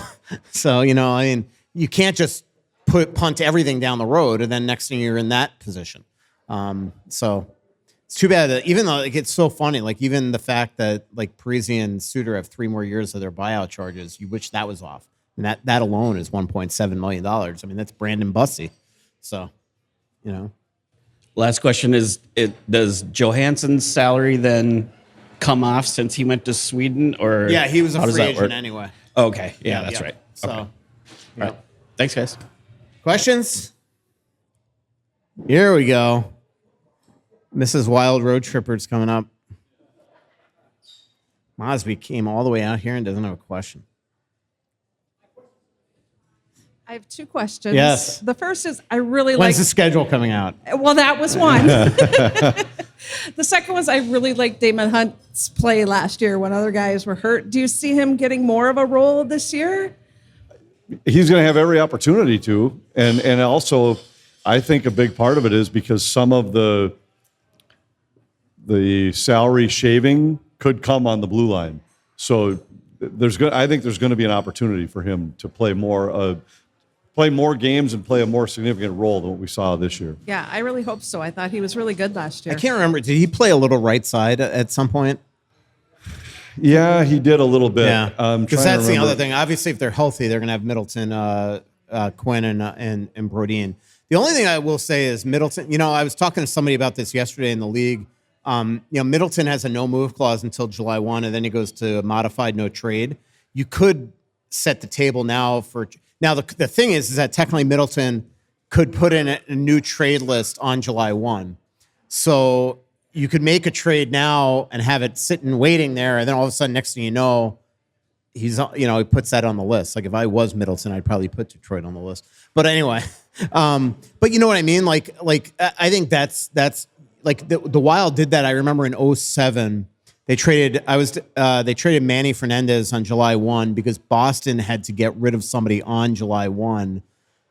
you can't just punt everything down the road, and then next thing you're in that position. So it's too bad that, even though it's so funny, like even the fact that like Parisi and Suter have 3 more years of their buyout charges, you wish that was off. And that alone is $1.7 million. I mean, that's Brandon Bussey. So, Last question is, does Johansson's salary then come off since he went to Sweden? Or yeah, he was a how does free that agent work? anyway. Okay. Yeah, that's right. So, okay. All right. Thanks, guys. Questions? Here we go. Mrs. Wild Road Trippers coming up. Mosby came all the way out here and doesn't have a question. I have 2 questions. Yes. The first is, I really When's the schedule coming out? Well, that was one. The second was, I really liked Damon Hunt's play last year when other guys were hurt. Do you see him getting more of a role this year? He's going to have every opportunity to, and also, I think a big part of it is because some of the salary shaving could come on the blue line. So I think there's going to be an opportunity for him to play more games and play a more significant role than what we saw this year. Yeah, I really hope so. I thought he was really good last year. I can't remember. Did he play a little right side at some point? Yeah, he did a little bit. Yeah, because that's the other thing. Obviously, if they're healthy, they're going to have Middleton, Quinn, and Brodin. The only thing I will say is Middleton. I was talking to somebody about this yesterday in the league. Middleton has a no-move clause until July 1, and then he goes to a modified no trade. You could set the table now for. Now the thing is that technically Middleton could put in a new trade list on July 1, so you could make a trade now and have it sitting waiting there, and then all of a sudden, next thing you know, he puts that on the list. Like if I was Middleton, I'd probably put Detroit on the list. But anyway, but you know what I mean? Like I think that's like the Wild did that. I remember in 2007, they traded Manny Fernandez on July 1 because Boston had to get rid of somebody on July 1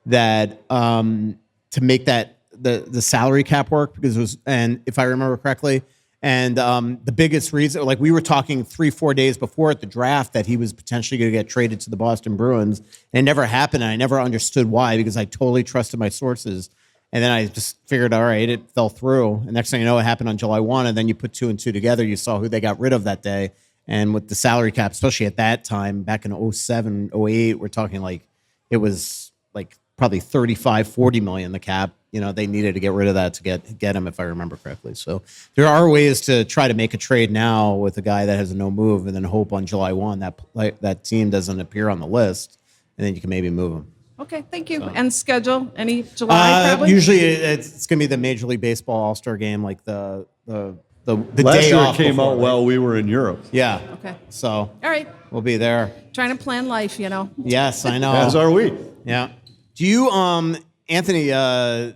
that to make that the salary cap work, because it was, and if I remember correctly, and the biggest reason, like we were talking 3-4 days before at the draft that he was potentially going to get traded to the Boston Bruins, and it never happened. And I never understood why, because I totally trusted my sources. And then I just figured, all right, it fell through. And next thing you know, it happened on July 1. And then you put 2 and 2 together. You saw who they got rid of that day. And with the salary cap, especially at that time, back in 2007, 2008, we're talking like it was like probably 35, 40 million, the cap. You know, they needed to get rid of that to get him, if I remember correctly. So there are ways to try to make a trade now with a guy that has a no move, and then hope on July 1 that team doesn't appear on the list, and then you can maybe move him. Okay, thank you. And schedule, any July probably? Usually it's going to be the Major League Baseball All-Star Game, like the Last day year off it came before, out while we were in Europe. Yeah. Okay. So All right. we'll be there. Trying to plan life, you know. Yes, I know. As are we. Yeah. Do you, Anthony, where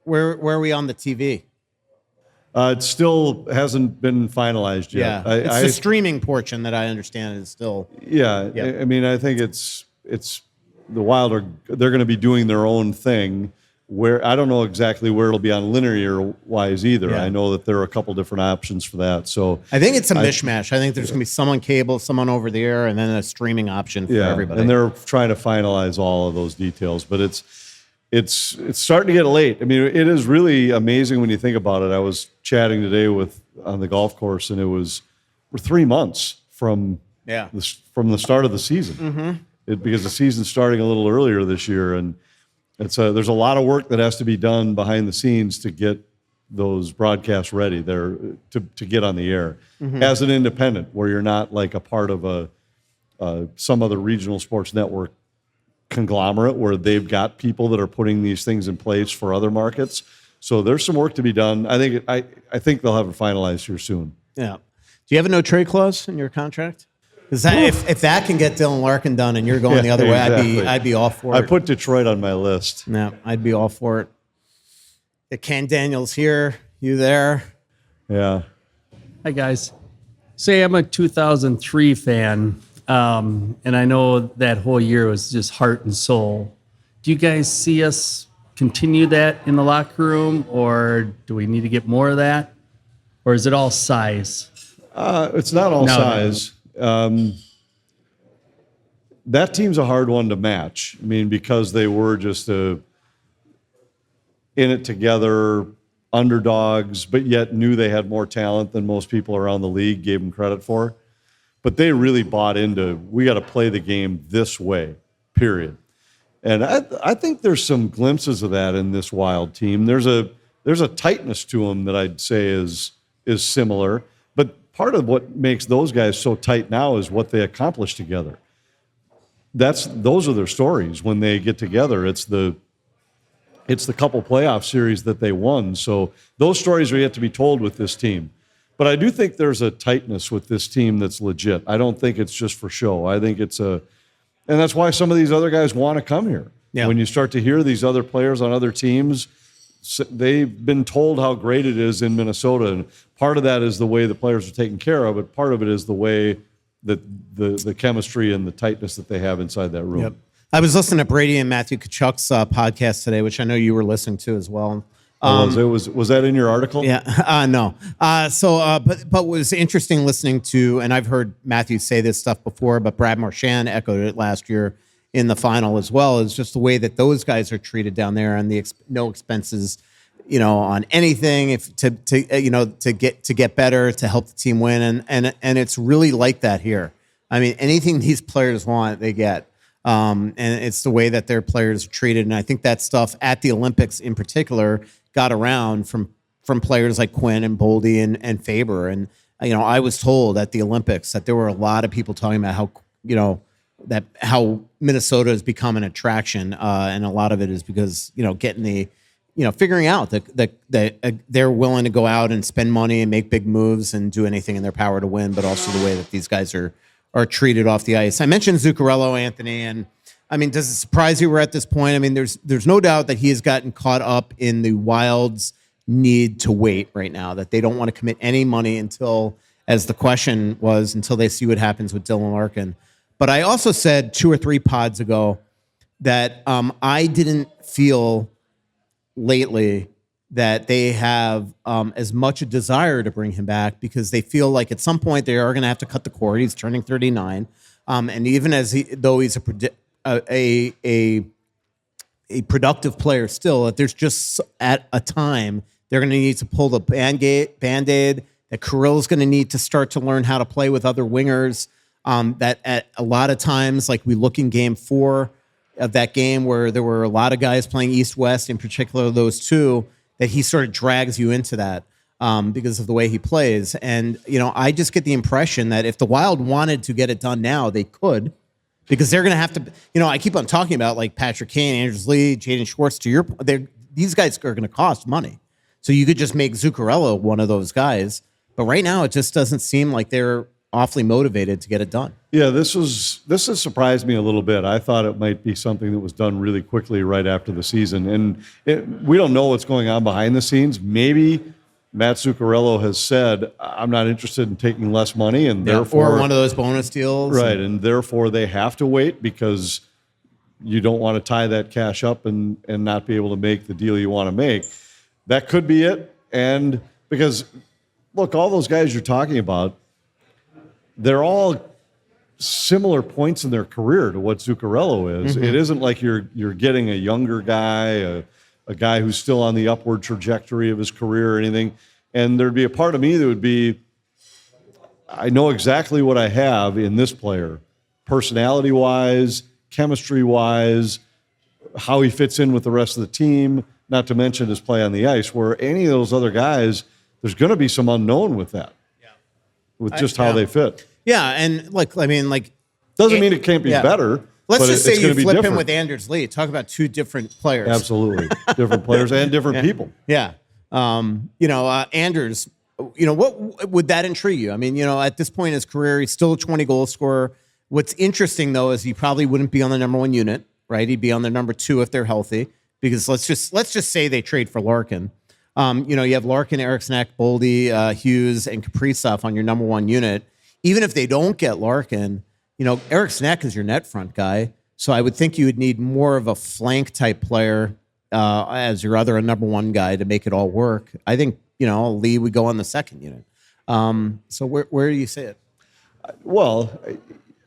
are we on the TV? It still hasn't been finalized yet. Yeah. It's the streaming portion that I understand is still. Yeah, Yep. I mean, I think it's the Wild they're going to be doing their own thing. Where I don't know exactly where it'll be on linear wise either. Yeah. I know that there are a couple different options for that. So I think it's a mishmash. I think there's going to be some on cable, some on over the air, and then a streaming option for everybody. and they're trying to finalize all of those details. But it's starting to get late. I mean, it is really amazing when you think about it. I was chatting today on the golf course, and we're 3 months from the start of the season. Because the season's starting a little earlier this year, and there's a lot of work that has to be done behind the scenes to get those broadcasts ready there to get on the air as an independent, where you're not like a part of some other regional sports network conglomerate where they've got people that are putting these things in place for other markets. So there's some work to be done. I think they'll have it finalized here soon. Yeah. Do you have a no trade clause in your contract? Because if that can get Dylan Larkin done and you're going the other way, exactly. I'd be all for it. I put Detroit on my list. No, I'd be all for it. The Ken Daniels here, you there? Yeah. Hi, guys. Say I'm a 2003 fan, and I know that whole year was just heart and soul. Do you guys see us continue that in the locker room, or do we need to get more of that? Or is it all size? It's not all size. That team's a hard one to match. I mean, because they were just in it together, underdogs, but yet knew they had more talent than most people around the league gave them credit for. But they really bought into, we got to play the game this way, period. And I think there's some glimpses of that in this Wild team. There's a tightness to them that I'd say is similar. But part of what makes those guys so tight now is what they accomplish together. Those are their stories when they get together. It's the couple playoff series that they won. So those stories are yet to be told with this team. But I do think there's a tightness with this team that's legit. I don't think it's just for show. I think and that's why some of these other guys want to come here. Yeah. When you start to hear these other players on other teams, they've been told how great it is in Minnesota. And part of that is the way the players are taken care of, but part of it is the way that the chemistry and the tightness that they have inside that room. Yep. I was listening to Brady and Matthew Tkachuk's podcast today, which I know you were listening to as well. Was that in your article? Yeah, no. But what was interesting listening to, and I've heard Matthew say this stuff before, but Brad Marchand echoed it last year in the final as well, is just the way that those guys are treated down there, and the no expenses, on anything to get better, to help the team win, and it's really like that here. I mean, anything these players want, they get. And it's the way that their players are treated. And I think that stuff at the Olympics in particular got around from players like Quinn and Boldy and Faber. And, I was told at the Olympics that there were a lot of people talking about how Minnesota has become an attraction. And a lot of it is because, getting figuring out that they're willing to go out and spend money and make big moves and do anything in their power to win, but also the way that these guys are treated off the ice. I mentioned Zuccarello, Anthony, and I mean, does it surprise you we're at this point? I mean, there's no doubt that he has gotten caught up in the Wild's need to wait right now, that they don't want to commit any money until, as the question was, until they see what happens with Dylan Larkin. But I also said 2 or 3 pods ago that I didn't feel lately that they have as much a desire to bring him back, because they feel like at some point they are going to have to cut the cord. He's turning 39. And even though he's a productive player still, that there's just at a time they're going to need to pull the Band-Aid, that Kirill's going to need to start to learn how to play with other wingers. That at a lot of times, like we look in game 4 of that game where there were a lot of guys playing East-West, in particular those two, that he sort of drags you into that because of the way he plays. And, I just get the impression that if the Wild wanted to get it done now, they could, because they're going to have to, I keep on talking about like Patrick Kane, Anders Lee, Jaden Schwartz, to your point, these guys are going to cost money. So you could just make Zuccarello one of those guys. But right now, it just doesn't seem like they're awfully motivated to get it done. Yeah, this has surprised me a little bit. I thought it might be something that was done really quickly right after the season. And we don't know what's going on behind the scenes. Maybe Mats Zuccarello has said, I'm not interested in taking less money, and therefore... Or one of those bonus deals. Right, and therefore they have to wait because you don't want to tie that cash up and not be able to make the deal you want to make. That could be it. And because, look, all those guys you're talking about, they're all similar points in their career to what Zuccarello is. Mm-hmm. It isn't like you're getting a younger guy, a guy who's still on the upward trajectory of his career or anything. And there'd be a part of me that would be, I know exactly what I have in this player, personality-wise, chemistry-wise, how he fits in with the rest of the team, not to mention his play on the ice, where any of those other guys, there's going to be some unknown with that. With just how they fit. Yeah, and doesn't mean it can't be better. Let's just say you flip him different. with Anders Lee. Talk about 2 different players. Absolutely, different players and different people. Yeah, Anders. What would that intrigue you? I mean, at this point in his career, he's still a 20-goal scorer. What's interesting though is he probably wouldn't be on the number 1 unit, right? He'd be on the number 2 if they're healthy. Because let's just say they trade for Larkin. You have Larkin, Eriksson, Boldy, Hughes, and Kaprizov on your number 1 unit. Even if they don't get Larkin, Eriksson is your net front guy. So I would think you would need more of a flank type player as your other number 1 guy to make it all work. I think, Lee would go on the 2nd unit. So where do you see it? Well,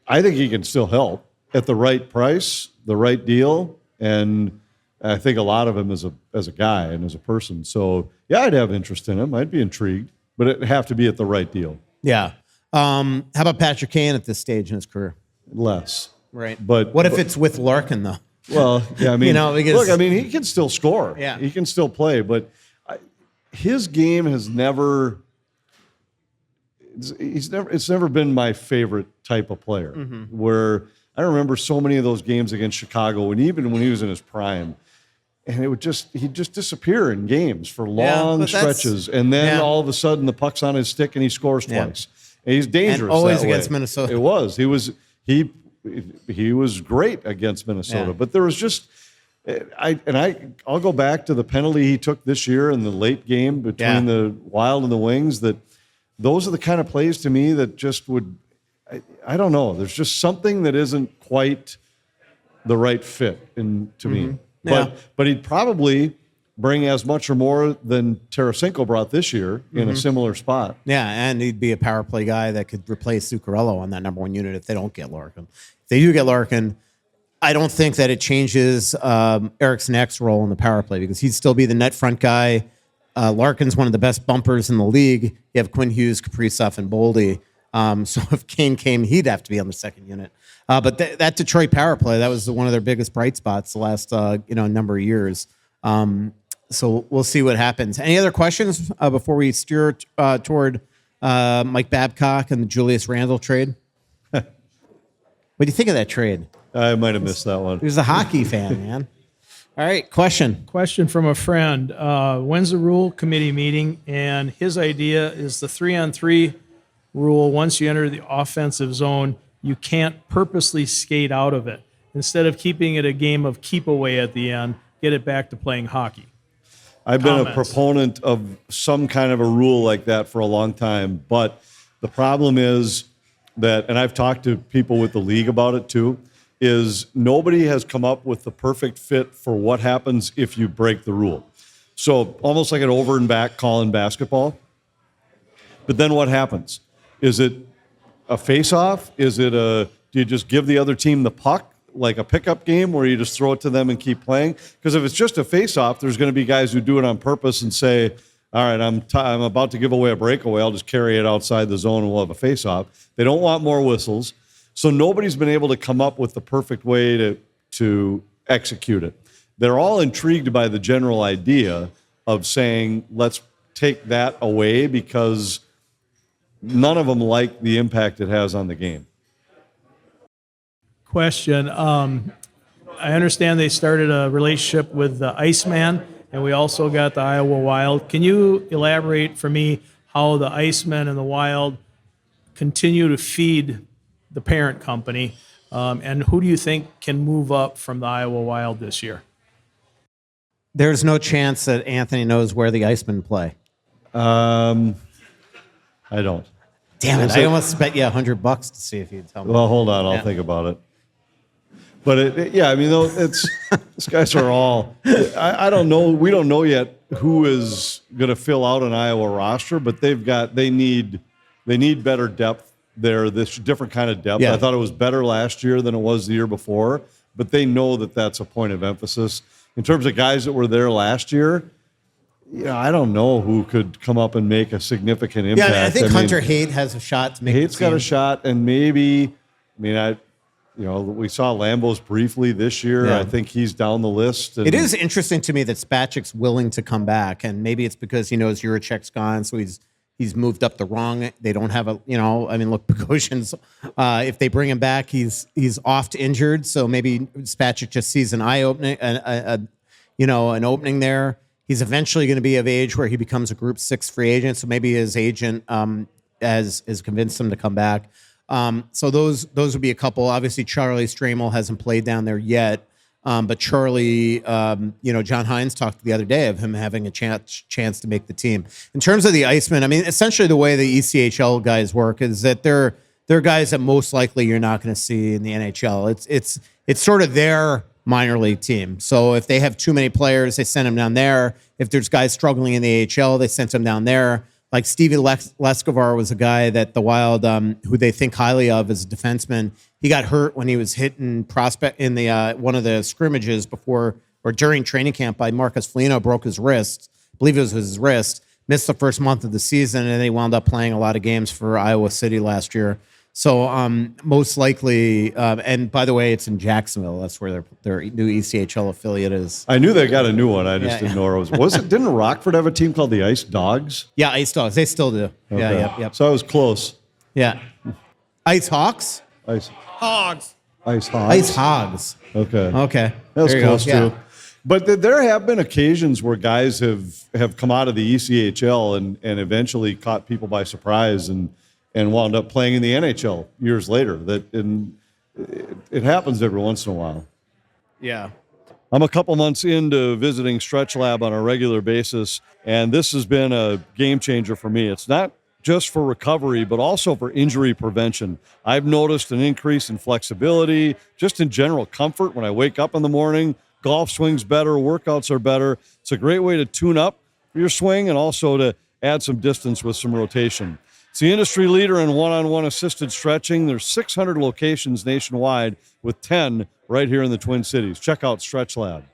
I think he can still help at the right price, the right deal, and I think a lot of him as a guy and as a person. So, yeah, I'd have interest in him. I'd be intrigued, but it'd have to be at the right deal. Yeah. How about Patrick Kane at this stage in his career? Less. Right. But what if it's with Larkin, though? Well, yeah, I mean, because, look, he can still score. Yeah. He can still play, but his game has never it's never been my favorite type of player. Mm-hmm. Where I remember so many of those games against Chicago, and even when he was in his prime, and he'd just disappear in games for long stretches, and then all of a sudden the puck's on his stick and he scores twice. And he's dangerous. And always that against way. Minnesota. It was. He was great against Minnesota, but there was just I'll go back to the penalty he took this year in the late game between the Wild and the Wings. That those are the kind of plays to me that just would. I don't know. There's just something that isn't quite the right fit to me. But he'd probably bring as much or more than Tarasenko brought this year in a similar spot. Yeah, and he'd be a power play guy that could replace Zuccarello on that number 1 unit if they don't get Larkin. If they do get Larkin, I don't think that it changes Eriksson's role in the power play because he'd still be the net front guy. Larkin's one of the best bumpers in the league. You have Quinn Hughes, Kaprizov, and Boldy. So if Kane came, he'd have to be on the 2nd unit. But that Detroit power play, that was one of their biggest bright spots the last number of years. So we'll see what happens. Any other questions before we steer toward Mike Babcock and the Julius Randle trade? What do you think of that trade? I might have missed that one. He was a hockey fan, man. All right, question. Question from a friend. When's the rule committee meeting? And his idea is the 3-on-3 rule. Once you enter the offensive zone, you can't purposely skate out of it. instead of keeping it a game of keep away at the end, get it back to playing hockey? I've been a Comments. proponent of some kind of a rule like that for a long time, but the problem is that, and I've talked to people with the league about it too, is nobody has come up with the perfect fit for what happens if you break the rule. So almost like an over and back call in basketball. But then what happens? Is it a face-off? Do you just give the other team the puck, like a pickup game where you just throw it to them and keep playing? Because if it's just a face-off, there's going to be guys who do it on purpose and say, all right, I'm about to give away a breakaway. I'll just carry it outside the zone and we'll have a face-off. They don't want more whistles. So nobody's been able to come up with the perfect way to execute it. They're all intrigued by the general idea of saying, let's take that away, because none of them like the impact it has on the game. Question. I understand they started a relationship with the Iceman, and we also got the Iowa Wild. Can you elaborate for me how the Iceman and the Wild continue to feed the parent company, and who do you think can move up from the Iowa Wild this year? There's no chance that Anthony knows where the Icemen play. I don't. Damn it! I almost bet you $100 to see if you'd tell me. Well, hold on. I'll think about it. But yeah, I mean, these guys are all. I don't know. We don't know yet who is going to fill out an Iowa roster, but they need better depth there. This different kind of depth. Yeah. I thought it was better last year than it was the year before, but they know that that's a point of emphasis in terms of guys that were there last year. Yeah, I don't know who could come up and make a significant impact. Yeah, I think Hunter Haight has a shot to make. Haight's got a shot, and maybe. We saw Lambos briefly this year. Yeah. I think he's down the list. And It is interesting to me that Spacek's willing to come back, and maybe it's because he knows Juracek's gone, so he's moved up the rung. They don't have look, Bogosian's, if they bring him back, he's oft injured, so maybe Spacek just sees an eye-opening, an opening there. He's eventually going to be of age where he becomes a Group 6 free agent, so maybe his agent has convinced him to come back. So those would be a couple. Obviously, Charlie Stramel hasn't played down there yet, but Charlie, John Hines talked the other day of him having a chance to make the team. In terms of the Icemen, I mean, essentially the way the ECHL guys work is that they're guys that most likely you're not going to see in the NHL. It's sort of their minor league team. So if they have too many players, they send them down there. If there's guys struggling in the AHL, they send them down there. Like Stevie Leskovar was a guy that the Wild, who they think highly of as a defenseman, he got hurt when he was hit in prospect in the one of the scrimmages before or during training camp by Marcus Foligno, broke his wrist. I believe it was his wrist. Missed the first month of the season, and they wound up playing a lot of games for Iowa City last year. So most likely, and by the way, it's in Jacksonville. That's where their new ECHL affiliate is. I knew they got a new one. I just didn't know where it was. Didn't Rockford have a team called the Ice Dogs? Yeah, Ice Dogs. They still do. Okay. Yeah, yep. So I was close. Yeah. Ice Hawks? Ice Hogs. Hogs. Ice Hogs. Okay. Okay. That was There you close go. too. But there have been occasions where guys have come out of the ECHL and eventually caught people by surprise and wound up playing in the NHL years later. It happens every once in a while. Yeah. I'm a couple months into visiting Stretch Lab on a regular basis, and this has been a game changer for me. It's not just for recovery, but also for injury prevention. I've noticed an increase in flexibility, just in general comfort when I wake up in the morning. Golf swings better, workouts are better. It's a great way to tune up your swing and also to add some distance with some rotation. It's the industry leader in one-on-one assisted stretching. There's 600 locations nationwide with 10 right here in the Twin Cities. Check out Stretch Lab.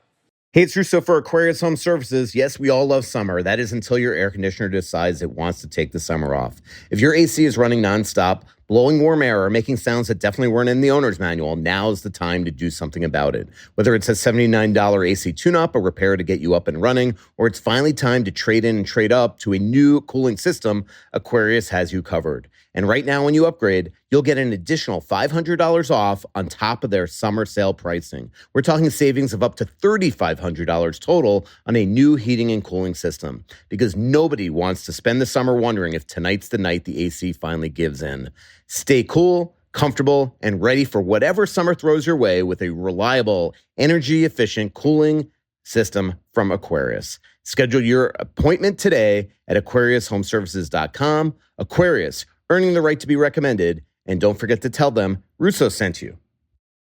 Hey, it's Russo for Aquarius Home Services. Yes, we all love summer. That is until your air conditioner decides it wants to take the summer off. If your AC is running nonstop, blowing warm air, or making sounds that definitely weren't in the owner's manual, now's the time to do something about it. Whether it's a $79 AC tune-up, a repair to get you up and running, or it's finally time to trade in and trade up to a new cooling system, Aquarius has you covered. And right now, when you upgrade, you'll get an additional $500 off on top of their summer sale pricing. We're talking savings of up to $3,500 total on a new heating and cooling system, because nobody wants to spend the summer wondering if tonight's the night the AC finally gives in. Stay cool, comfortable, and ready for whatever summer throws your way with a reliable, energy-efficient cooling system from Aquarius. Schedule your appointment today at AquariusHomeservices.com. Aquarius, earning the right to be recommended. And don't forget to tell them Russo sent you.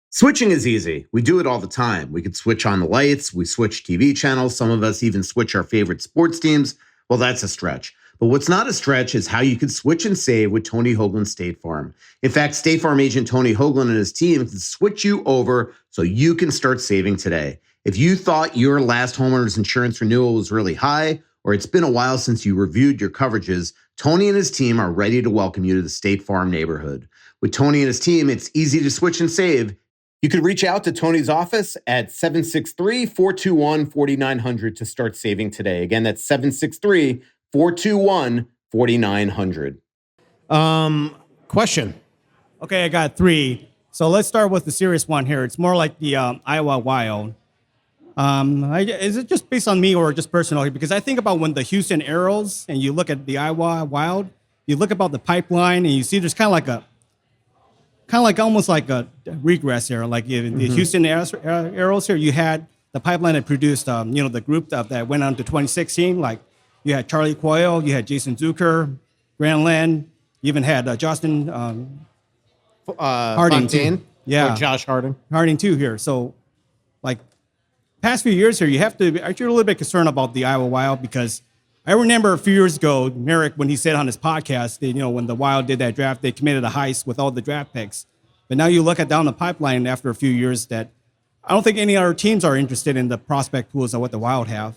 Switching is easy. We do it all the time. We could switch on the lights. We switch TV channels. Some of us even switch our favorite sports teams. Well, that's a stretch. But what's not a stretch is how you could switch and save with Tony Hoagland State Farm. In fact, State Farm agent Tony Hoagland and his team can switch you over so you can start saving today. If you thought your last homeowner's insurance renewal was really high, or it's been a while since you reviewed your coverages, Tony and his team are ready to welcome you to the State Farm neighborhood. With Tony and his team, it's easy to switch and save. You could reach out to Tony's office at 763-421-4900 to start saving today. Again, that's 763-421-4900. Question. Okay, I got three. So let's start with the serious one here. It's more like the Iowa Wild. Is it just based on me or just personal? Because I think about when the Houston Aeros and you look at the Iowa Wild, you look about the pipeline and you see there's almost like a regress here. Like the Houston Aeros here, you had the pipeline that produced, the group that went on to 2016. Like you had Charlie Coyle, you had Jason Zucker, Grant Len, you even had Justin Harding Fontaine, too. Yeah, or Josh Harding. Harding too here. So, like, past few years here, you have to actually a little bit concerned about the Iowa Wild because I remember a few years ago, Merrick, when he said on his podcast, that, when the Wild did that draft, they committed a heist with all the draft picks. But now you look at down the pipeline after a few years that I don't think any other teams are interested in the prospect pools of what the Wild have.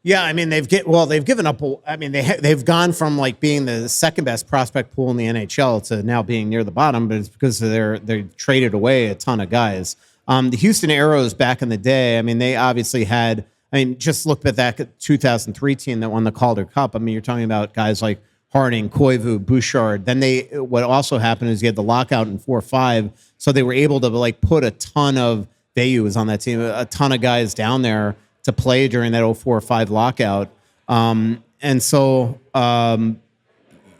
Yeah, I mean they've given up. I mean they've gone from like being the second best prospect pool in the NHL to now being near the bottom, but it's because they traded away a ton of guys. The Houston Aeros back in the day, I mean they obviously had. I mean just look at that 2003 team that won the Calder Cup. I mean you're talking about guys like Harding, Koivu, Bouchard. Then what also happened is you had the lockout in 4-5, so they were able to like put a ton of Veyu was on that team, a ton of guys down there to play during that 04-05 lockout. And so, and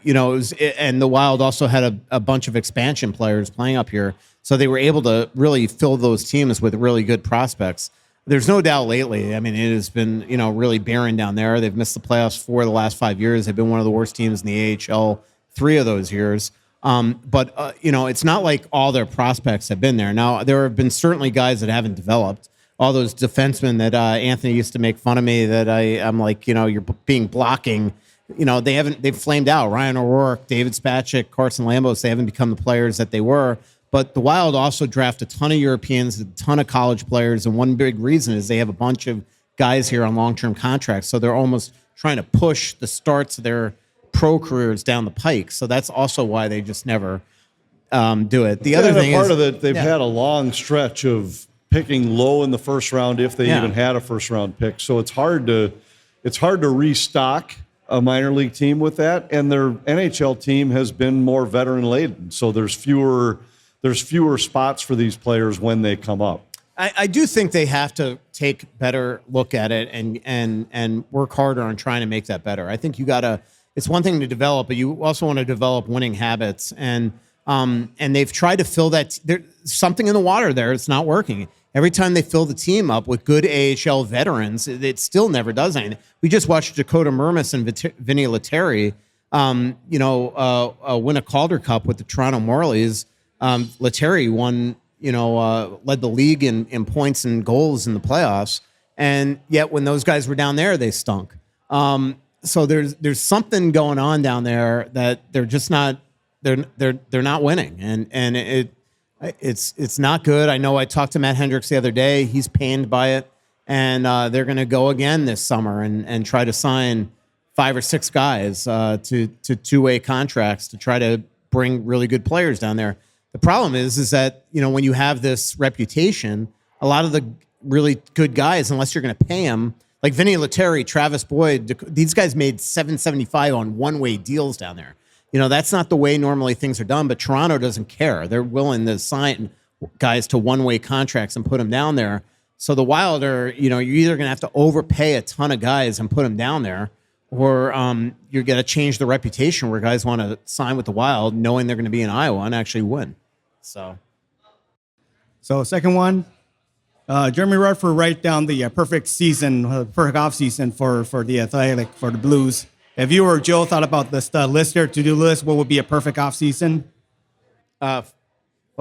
the Wild also had a bunch of expansion players playing up here. So they were able to really fill those teams with really good prospects. There's no doubt lately, I mean, it has been, really barren down there. They've missed the playoffs 4 of the last 5 years. They've been one of the worst teams in the AHL 3 of those years. But it's not like all their prospects have been there. Now, there have been certainly guys that haven't developed. All those defensemen that Anthony used to make fun of me that I'm like, you're being blocking. They've flamed out. Ryan O'Rourke, David Spacek, Carson Lambos, they haven't become the players that they were. But the Wild also draft a ton of Europeans, a ton of college players. And one big reason is they have a bunch of guys here on long-term contracts. So they're almost trying to push the starts of their pro careers down the pike. So that's also why they just never do it. The other thing part is, of it, they've had a long stretch of picking low in the first round if they even had a first round pick. So it's hard to restock a minor league team with that. And their NHL team has been more veteran laden. So there's fewer spots for these players when they come up. I do think they have to take better look at it and work harder on trying to make that better. I think it's one thing to develop, but you also want to develop winning habits. And they've tried to fill that. There's something in the water there. It's not working. Every time they fill the team up with good AHL veterans, it still never does anything. We just watched Dakota Mermis and Vinny Lettieri, win a Calder Cup with the Toronto Marlies. Lettieri won, led the league in points and goals in the playoffs. And yet when those guys were down there, they stunk. So there's something going on down there that they're just not, they're not winning. And it's not good. I know I talked to Matt Hendricks the other day. He's pained by it. And they're going to go again this summer and try to sign 5 or 6 guys to two-way contracts to try to bring really good players down there. The problem is that, when you have this reputation, a lot of the really good guys, unless you're going to pay them, like Vinny Lettieri, Travis Boyd, these guys made $775 on one-way deals down there. That's not the way normally things are done, but Toronto doesn't care. They're willing to sign guys to one-way contracts and put them down there. So the Wild are, you're either going to have to overpay a ton of guys and put them down there, or you're going to change the reputation where guys want to sign with the Wild knowing they're going to be in Iowa and actually win. So second one, Jeremy Rutherford write down the perfect season, perfect off season for the Athletic, for the Blues. If you or Joe thought about this list here, to-do list, what would be a perfect off season? Well,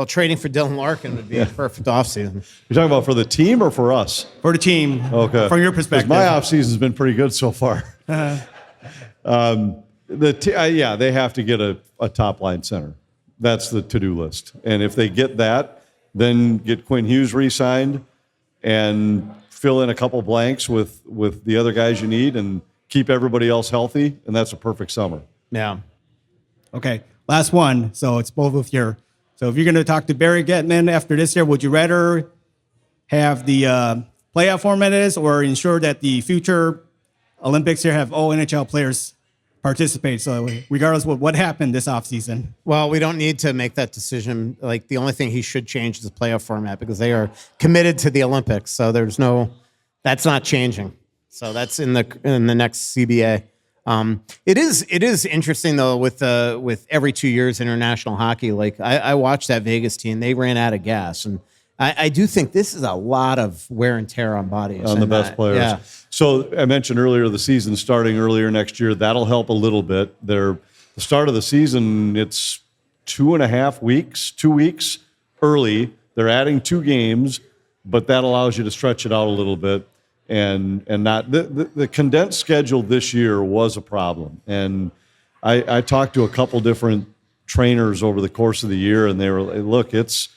trading for Dylan Larkin would be a perfect offseason. You're talking about for the team or for us? For the team. Okay. From your perspective. My offseason's been pretty good so far. They have to get a top line center. That's the to-do list. And if they get that, then get Quinn Hughes re-signed and fill in a couple blanks with the other guys you need and keep everybody else healthy, and that's a perfect summer. Yeah. Okay. Last one. So it's both of your. So if you're going to talk to Barry Getman after this year, would you rather have the playoff format is or ensure that the future Olympics here have all NHL players participate? So regardless of what happened this offseason. Well, we don't need to make that decision. Like the only thing he should change is the playoff format because they are committed to the Olympics. So that's not changing. So that's in the next CBA. It is interesting though with every 2 years international hockey. Like I watched that Vegas team; they ran out of gas, and I do think this is a lot of wear and tear on bodies on the best players. Yeah. So I mentioned earlier the season starting earlier next year. That'll help a little bit. The start of the season, it's 2 weeks early. They're adding 2 games, but that allows you to stretch it out a little bit. And not the condensed schedule this year was a problem. And I talked to a couple different trainers over the course of the year, and they were like, look, it's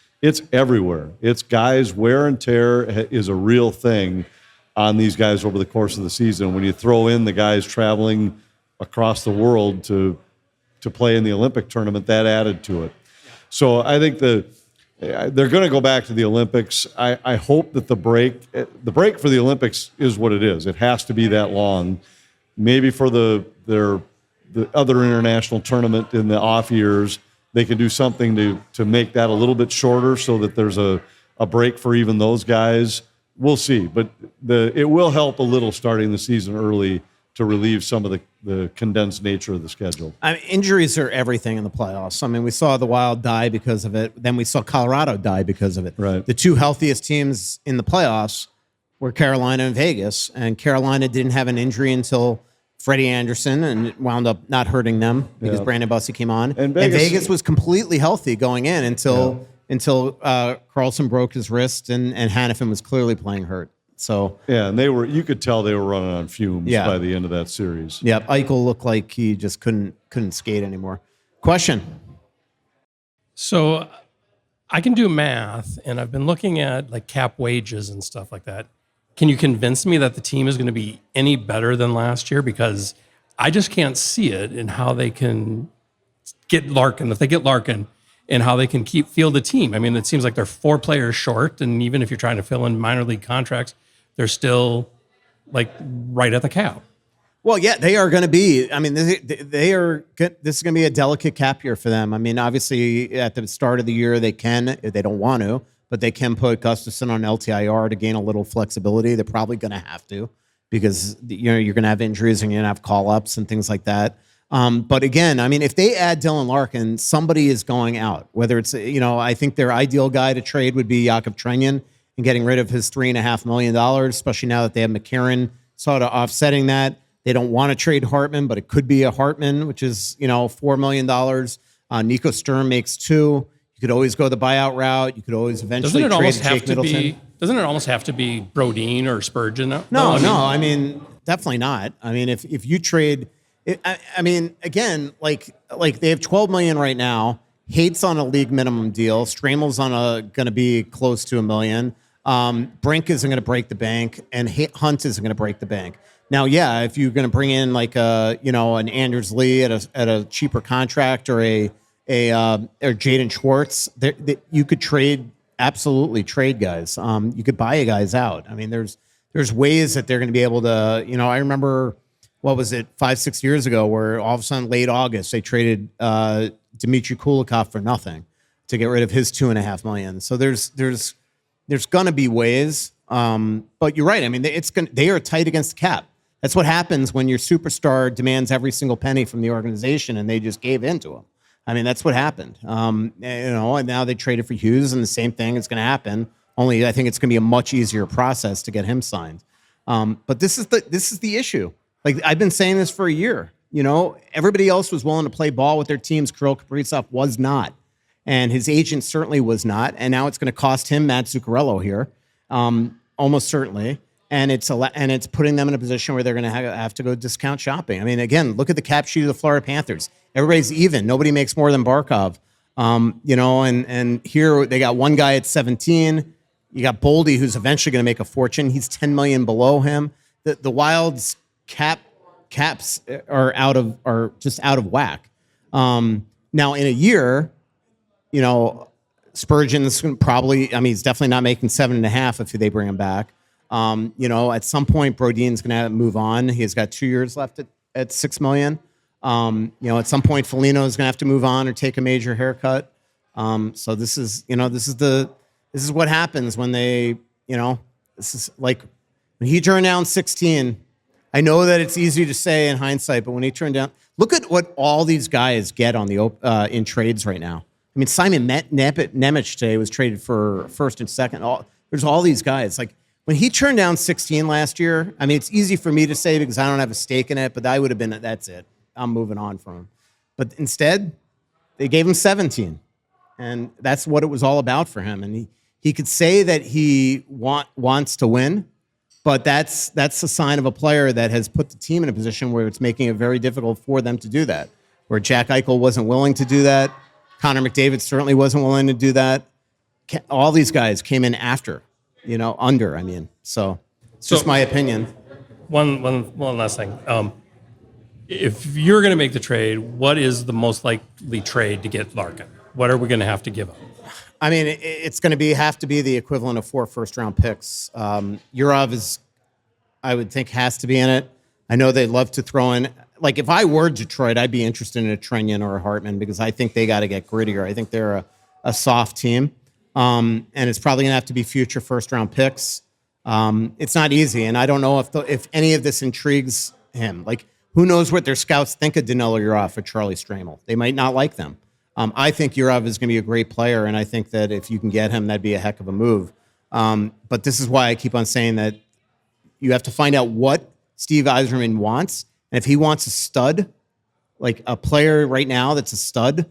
everywhere. It's guys, wear and tear is a real thing on these guys over the course of the season. When you throw in the guys traveling across the world to play in the Olympic tournament, that added to it. So I think they're going to go back to the Olympics. I hope that the break for the Olympics is what it is. It has to be that long. Maybe for the other international tournament in the off years, they can do something to make that a little bit shorter so that there's a break for even those guys. We'll see. But it will help a little starting the season early to relieve some of the condensed nature of the schedule. I mean, injuries are everything in the playoffs. I mean, we saw the Wild die because of it. Then we saw Colorado die because of it. Right. The 2 healthiest teams in the playoffs were Carolina and Vegas, and Carolina didn't have an injury until Freddie Anderson, and it wound up not hurting them because Brandon Bussey came on. And Vegas was completely healthy going in until Carlson broke his wrist and Hannafin was clearly playing hurt. So and you could tell they were running on fumes by the end of that series. Yeah, Eichel looked like he just couldn't skate anymore. Question. So I can do math, and I've been looking at like cap wages and stuff like that. Can you convince me that the team is going to be any better than last year? Because I just can't see it in how they can get Larkin, if they get Larkin, and how they can field the team. I mean, it seems like they're 4 players short, and even if you're trying to fill in minor league contracts, they're still like right at the cap. Well, yeah, they are going to be. I mean, they are. This is going to be a delicate cap year for them. I mean, obviously, at the start of the year, they can, if they don't want to, but they can put Gustafsson on LTIR to gain a little flexibility. They're probably going to have to because you're going to have injuries and you're going to have call-ups and things like that. But again, I mean, if they add Dylan Larkin, somebody is going out. Whether it's, I think their ideal guy to trade would be Jakub Trenyan and getting rid of his $3.5 million, especially now that they have McCarron sort of offsetting that. They don't want to trade Hartman, but it could be a Hartman, which is, $4 million. Nico Sturm makes $2 million. You could always go the buyout route. You could always eventually trade Jake Middleton. Doesn't it almost have to be Brodeen or Spurgeon? No, I mean, definitely not. I mean, if you trade, again, like they have $12 million right now. Hate's on a league minimum deal. Stramel's on going to be close to $1 million. Brink isn't going to break the bank, and Hunt isn't going to break the bank. Now, yeah, if you're going to bring in like an Anders Lee at a cheaper contract or or Jaden Schwartz, you could absolutely trade guys. You could buy guys out. I mean, there's ways that they're going to be able to. I remember what was it 5-6 years ago where all of a sudden late August they traded Dmitry Kulikov for nothing to get rid of his $2.5 million. So there's going to be ways. But you're right. I mean, they are tight against the cap. That's what happens when your superstar demands every single penny from the organization, and they just gave in to him. I mean, that's what happened. And now they traded for Hughes, and the same thing is going to happen. Only I think it's going to be a much easier process to get him signed. But this is the issue. Like, I've been saying this for a year. Everybody else was willing to play ball with their teams. Kirill Kaprizov was not, and his agent certainly was not. And now it's going to cost him Mats Zuccarello here, almost certainly. And it's putting them in a position where they're going to have to go discount shopping. I mean, again, look at the cap sheet of the Florida Panthers. Everybody's even. Nobody makes more than Barkov. And here they got one guy at 17. You got Boldy, who's eventually going to make a fortune. He's $10 million below him. The Wild's caps are just out of whack. Now in a year, Spurgeon's probably. I mean, he's definitely not making 7.5 if they bring him back. At some point, Brodin's going to move on. He's got 2 years left at $6 million. At some point, Foligno is going to have to move on or take a major haircut. So this is what happens when they, this is like when he turned down 16. I know that it's easy to say in hindsight, but when he turned down, look at what all these guys get on the in trades right now. I mean, Simon Nemec today was traded for first and second. There's all these guys. Like, when he turned down 16 last year, I mean, it's easy for me to say because I don't have a stake in it, but I would have been, that's it. I'm moving on from him. But instead, they gave him 17. And that's what it was all about for him. And he could say that he wants to win, but that's a sign of a player that has put the team in a position where it's making it very difficult for them to do that. Where Jack Eichel wasn't willing to do that. Connor McDavid certainly wasn't willing to do that. All these guys came in after. Under, I mean. So it's just my opinion. One last thing. If you're going to make the trade, what is the most likely trade to get Larkin? What are we going to have to give up? I mean, it's going to have to be the equivalent of 4 first-round picks. Yurov I would think, has to be in it. I know they'd love to throw in. Like, if I were Detroit, I'd be interested in a Trenyan or a Hartman because I think they got to get grittier. I think they're a soft team. And it's probably going to have to be future first-round picks. It's not easy, and I don't know if any of this intrigues him. Like, who knows what their scouts think of Danilo Yurov or Charlie Stramel? They might not like them. I think Yurov is going to be a great player, and I think that if you can get him, that'd be a heck of a move. But this is why I keep on saying that you have to find out what Steve Yzerman wants, and if he wants a stud, like a player right now that's a stud,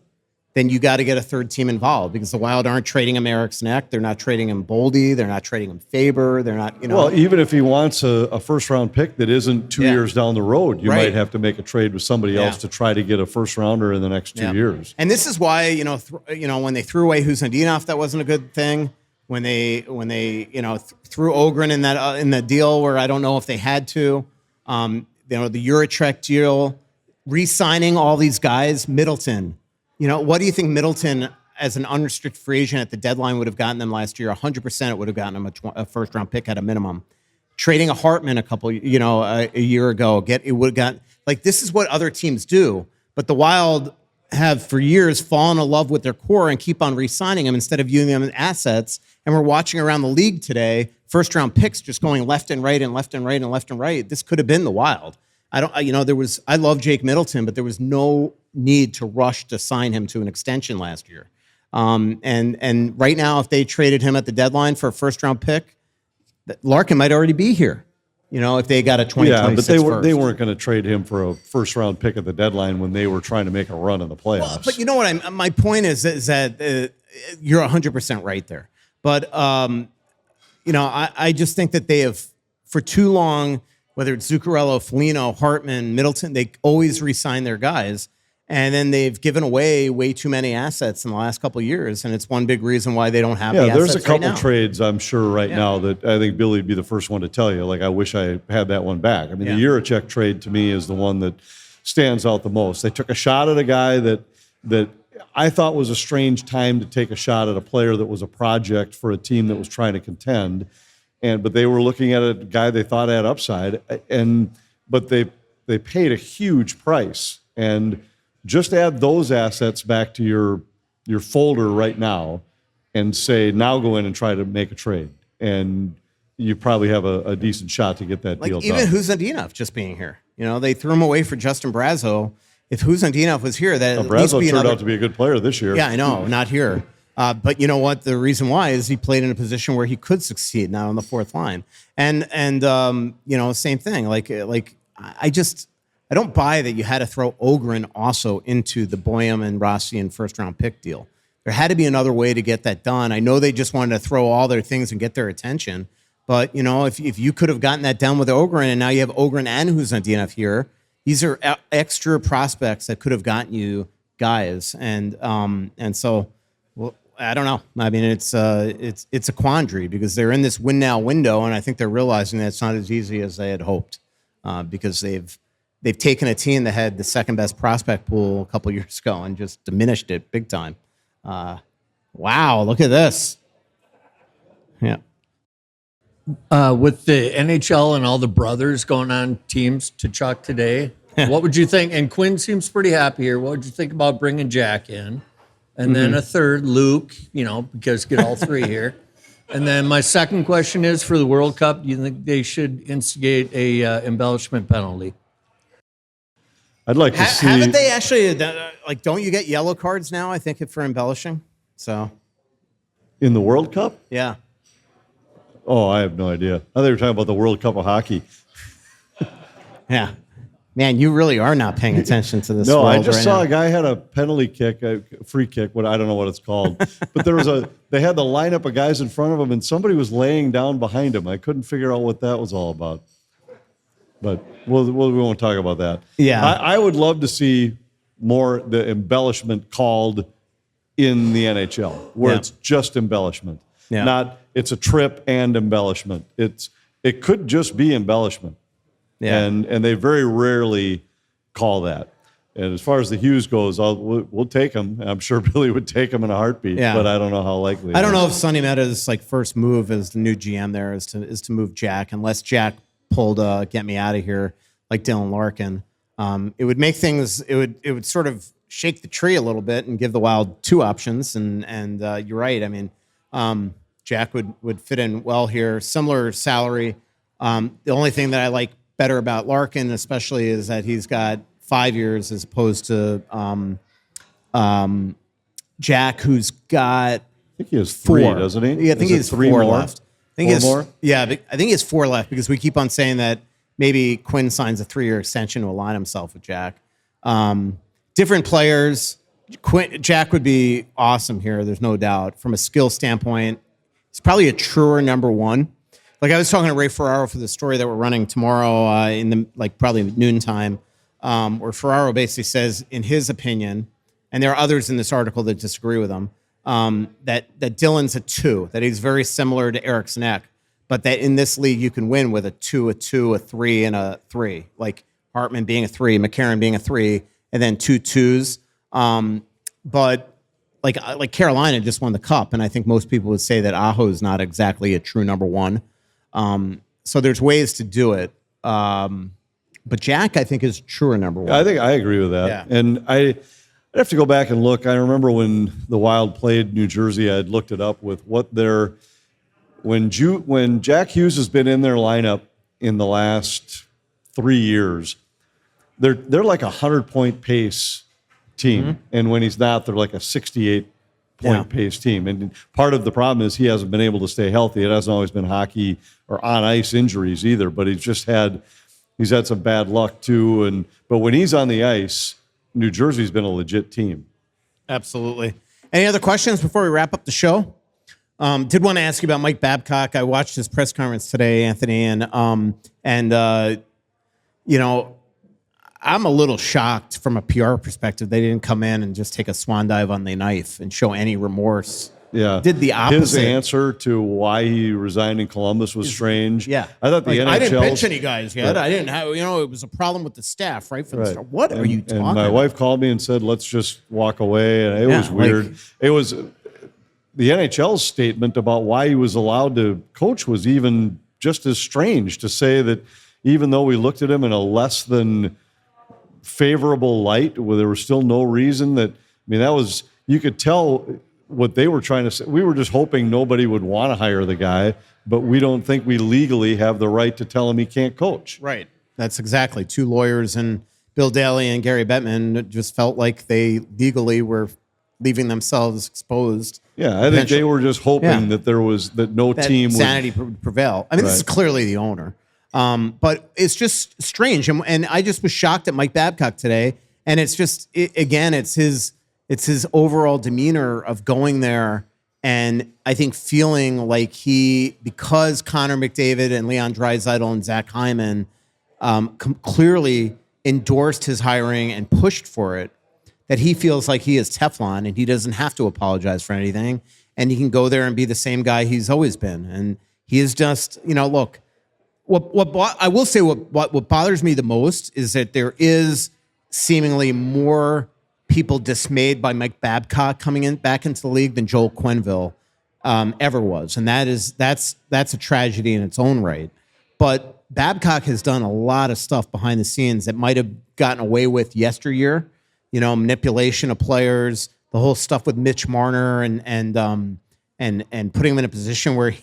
then you got to get a third team involved because the Wild aren't trading him Eric's neck. They're not trading him Boldy. They're not trading him Faber. They're not, Well, even if he wants a first-round pick that isn't 2 years down the road, you might have to make a trade with somebody else to try to get a first-rounder in the next 2 years. And this is why, when they threw away Husandinov, that wasn't a good thing. When they threw Ogren in the deal where I don't know if they had to, the Juracek deal, re-signing all these guys, Middleton. What do you think Middleton, as an unrestricted free agent at the deadline, would have gotten them last year? 100% it would have gotten them a first-round pick at a minimum. Trading a Hartman a year ago, it would have gotten, this is what other teams do. But the Wild have for years fallen in love with their core and keep on re-signing them instead of viewing them as assets. And we're watching around the league today, first-round picks just going left and right and left and right and left and right. This could have been the Wild. I love Jake Middleton, but there was no need to rush to sign him to an extension last year. And right now, if they traded him at the deadline for a first-round pick, Larkin might already be here. If they got a 2026 but they weren't going to trade him for a first-round pick at the deadline when they were trying to make a run in the playoffs. Well, but you know what? My point is that you're 100% right there. But I just think that they have, for too long, whether it's Zuccarello, Foligno, Hartman, Middleton, they always re-sign their guys. And then they've given away way too many assets in the last couple of years. And it's one big reason why they don't have the assets there's a couple right now. trades, I'm sure, now that I think Billy would be the first one to tell you. I wish I had that one back. I mean, the Juracek trade to me is the one that stands out the most. They took a shot at a guy that I thought was a strange time to take a shot at a player that was a project for a team that was trying to contend. But they were looking at a guy they thought had upside, but they paid a huge price. And just add those assets back to your folder right now, and say now go in and try to make a trade. And you probably have a decent shot to get that Like deal even done. Huzandinov just being here. They threw him away for Justin Brazeau. If Huzandinov was here, that at least Brazeau be turned another. out to be a good player this year. Yeah, I know, not here. But you know what? The reason why is he played in a position where he could succeed, not on the fourth line. And same thing. I don't buy that you had to throw Ogren also into the Boehm and Rossian first round pick deal. There had to be another way to get that done. I know they just wanted to throw all their things and get their attention. But if you could have gotten that done with Ogren, and now you have Ogren and Huzandinov here, these are extra prospects that could have gotten you guys. And so. I don't know. I mean, it's a quandary because they're in this win now window, and I think they're realizing that it's not as easy as they had hoped because they've taken a team that had the second best prospect pool a couple years ago and just diminished it big time. Wow, look at this. Yeah. With the NHL and all the brothers going on teams to Chuck today, what would you think? And Quinn seems pretty happy here. What would you think about bringing Jack in? And then a third, Luke, because get all three here. And then my second question is for the World Cup, do you think they should instigate a embellishment penalty? I'd like to see. Haven't they actually, don't you get yellow cards now, I think, for embellishing? So. In the World Cup? Yeah. Oh, I have no idea. I thought they were talking about the World Cup of hockey. Yeah. Man, you really are not paying attention to this. No, world I just right saw now. a guy had a penalty kick, a free kick. I don't know what it's called, but they had the lineup of guys in front of him, and somebody was laying down behind him. I couldn't figure out what that was all about. But we won't talk about that. Yeah. I would love to see more the embellishment called in the NHL, where it's just embellishment, not it's a trip and embellishment. It could just be embellishment. Yeah. And they very rarely call that. And as far as the Hughes goes, we'll take him. I'm sure Billy would take him in a heartbeat, but I don't know how likely. I don't know if Sonny Meta's first move as the new GM there is to move Jack, unless Jack pulled get me out of here like Dylan Larkin. It would make things. It would sort of shake the tree a little bit and give the Wild two options. And you're right. I mean, Jack would fit in well here. Similar salary. The only thing that I like better about Larkin, especially, is that he's got 5 years as opposed to Jack, who's got. I think he has 4, doesn't he? Yeah, I think he has 3 4 more left. I think more? Yeah, I think he has 4 left because we keep on saying that maybe Quinn signs a 3-year extension to align himself with Jack. Different players. Jack would be awesome here. There's no doubt. From a skill standpoint, he's probably a truer number one. Like I was talking to Ray Ferraro for the story that we're running tomorrow in the probably noontime, where Ferraro basically says, in his opinion, and there are others in this article that disagree with him, that Dylan's a 2, that he's very similar to Eriksson Ek, but that in this league you can win with a 2, a 3, and a 3. Like Hartman being a 3, McCarron being a 3, and then 2 2s. But like Carolina just won the cup, and I think most people would say that Aho is not exactly a true number one. So there's ways to do it. But Jack, I think, is truer number one. I think I agree with that. Yeah. And I'd have to go back and look. I remember when the Wild played New Jersey, I had looked it up with what when Jack Hughes has been in their lineup in the last 3 years, they're like a 100-point pace team. Mm-hmm. And when he's not, they're like a 68-point pace team. And part of the problem is he hasn't been able to stay healthy. It hasn't always been hockey or on ice injuries either, but he's had some bad luck too. But when he's on the ice, New Jersey's been a legit team. Absolutely. Any other questions before we wrap up the show? Did want to ask you about Mike Babcock. I watched his press conference today, Anthony, and I'm a little shocked from a PR perspective. They didn't come in and just take a swan dive on the knife and show any remorse. Yeah. Did the opposite. His answer to why he resigned in Columbus was strange. Yeah. I thought the NHL. I didn't bench any guys yet. I didn't have, it was a problem with the staff, right? From the start. What are you talking about? And my wife called me and said, let's just walk away. And it was weird. It was the NHL's statement about why he was allowed to coach was even just as strange, to say that even though we looked at him in a less than favorable light, where there was still no reason that, that was, you could tell what they were trying to say, we were just hoping nobody would want to hire the guy, but we don't think we legally have the right to tell him he can't coach. Right. That's exactly. 2 lawyers, and Bill Daly and Gary Bettman just felt like they legally were leaving themselves exposed. Yeah, I think they were just hoping that no team would sanity prevail. I mean, this is clearly the owner. But it's just strange. And I just was shocked at Mike Babcock today. And it's just, it's his overall demeanor of going there. And I think feeling like because Connor McDavid and Leon Draisaitl and Zach Hyman clearly endorsed his hiring and pushed for it, that he feels like he is Teflon and he doesn't have to apologize for anything. And he can go there and be the same guy he's always been. And he is just, look, what I will say, what bothers me the most is that there is seemingly more people dismayed by Mike Babcock coming back into the league than Joel Quenneville ever was. And that's a tragedy in its own right. But Babcock has done a lot of stuff behind the scenes that might have gotten away with yesteryear. Manipulation of players, the whole stuff with Mitch Marner and putting him in a position where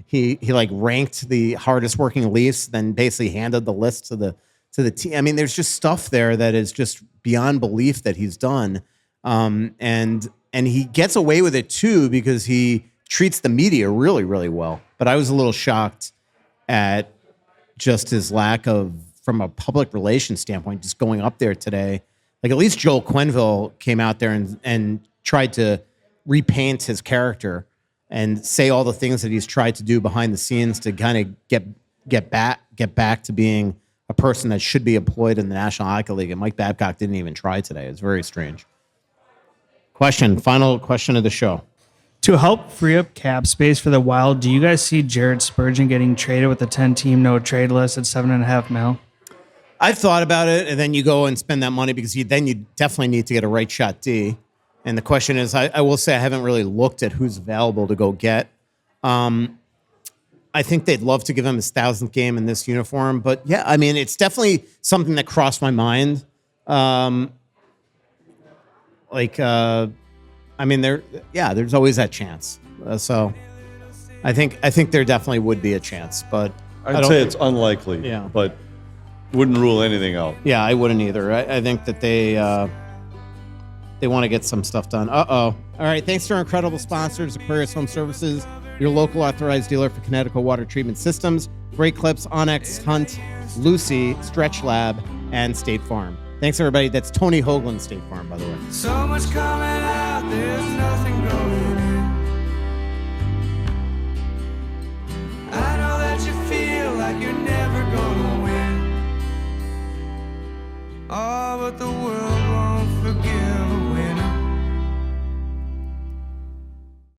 he like ranked the hardest working Leafs, then basically handed the list to the team. I mean, there's just stuff there that is just beyond belief that he's done. And he gets away with it too because he treats the media really, really well. But I was a little shocked at just his lack of, from a public relations standpoint, just going up there today. Like, at least Joel Quenneville came out there and tried to repaint his character and say all the things that he's tried to do behind the scenes to kind of get back to being a person that should be employed in the National Hockey League. And Mike Babcock didn't even try today. It's very strange. Final question of the show. To help free up cap space for the Wild, do you guys see Jared Spurgeon getting traded with a 10-team no-trade list at $7.5 million? I've thought about it, and then you go and spend that money because you definitely need to get a right shot D. And the question is, I will say I haven't really looked at who's available to go get. I think they'd love to give him his 1,000th game in this uniform, but yeah, I mean, it's definitely something that crossed my mind. I mean, there's always that chance. So I think there definitely would be a chance, but I'd say it's unlikely. Yeah. But wouldn't rule anything out. Yeah, I wouldn't either. I think that they want to get some stuff done. All right. Thanks to our incredible sponsors, Aquarius Home Services, your local authorized dealer for Connecticut water treatment systems, Great Clips, Onyx, Hunt, Lucy, Stretch Lab, and State Farm. Thanks, everybody. That's Tony Hoagland, State Farm, by the way. So much coming out, there's nothing going in.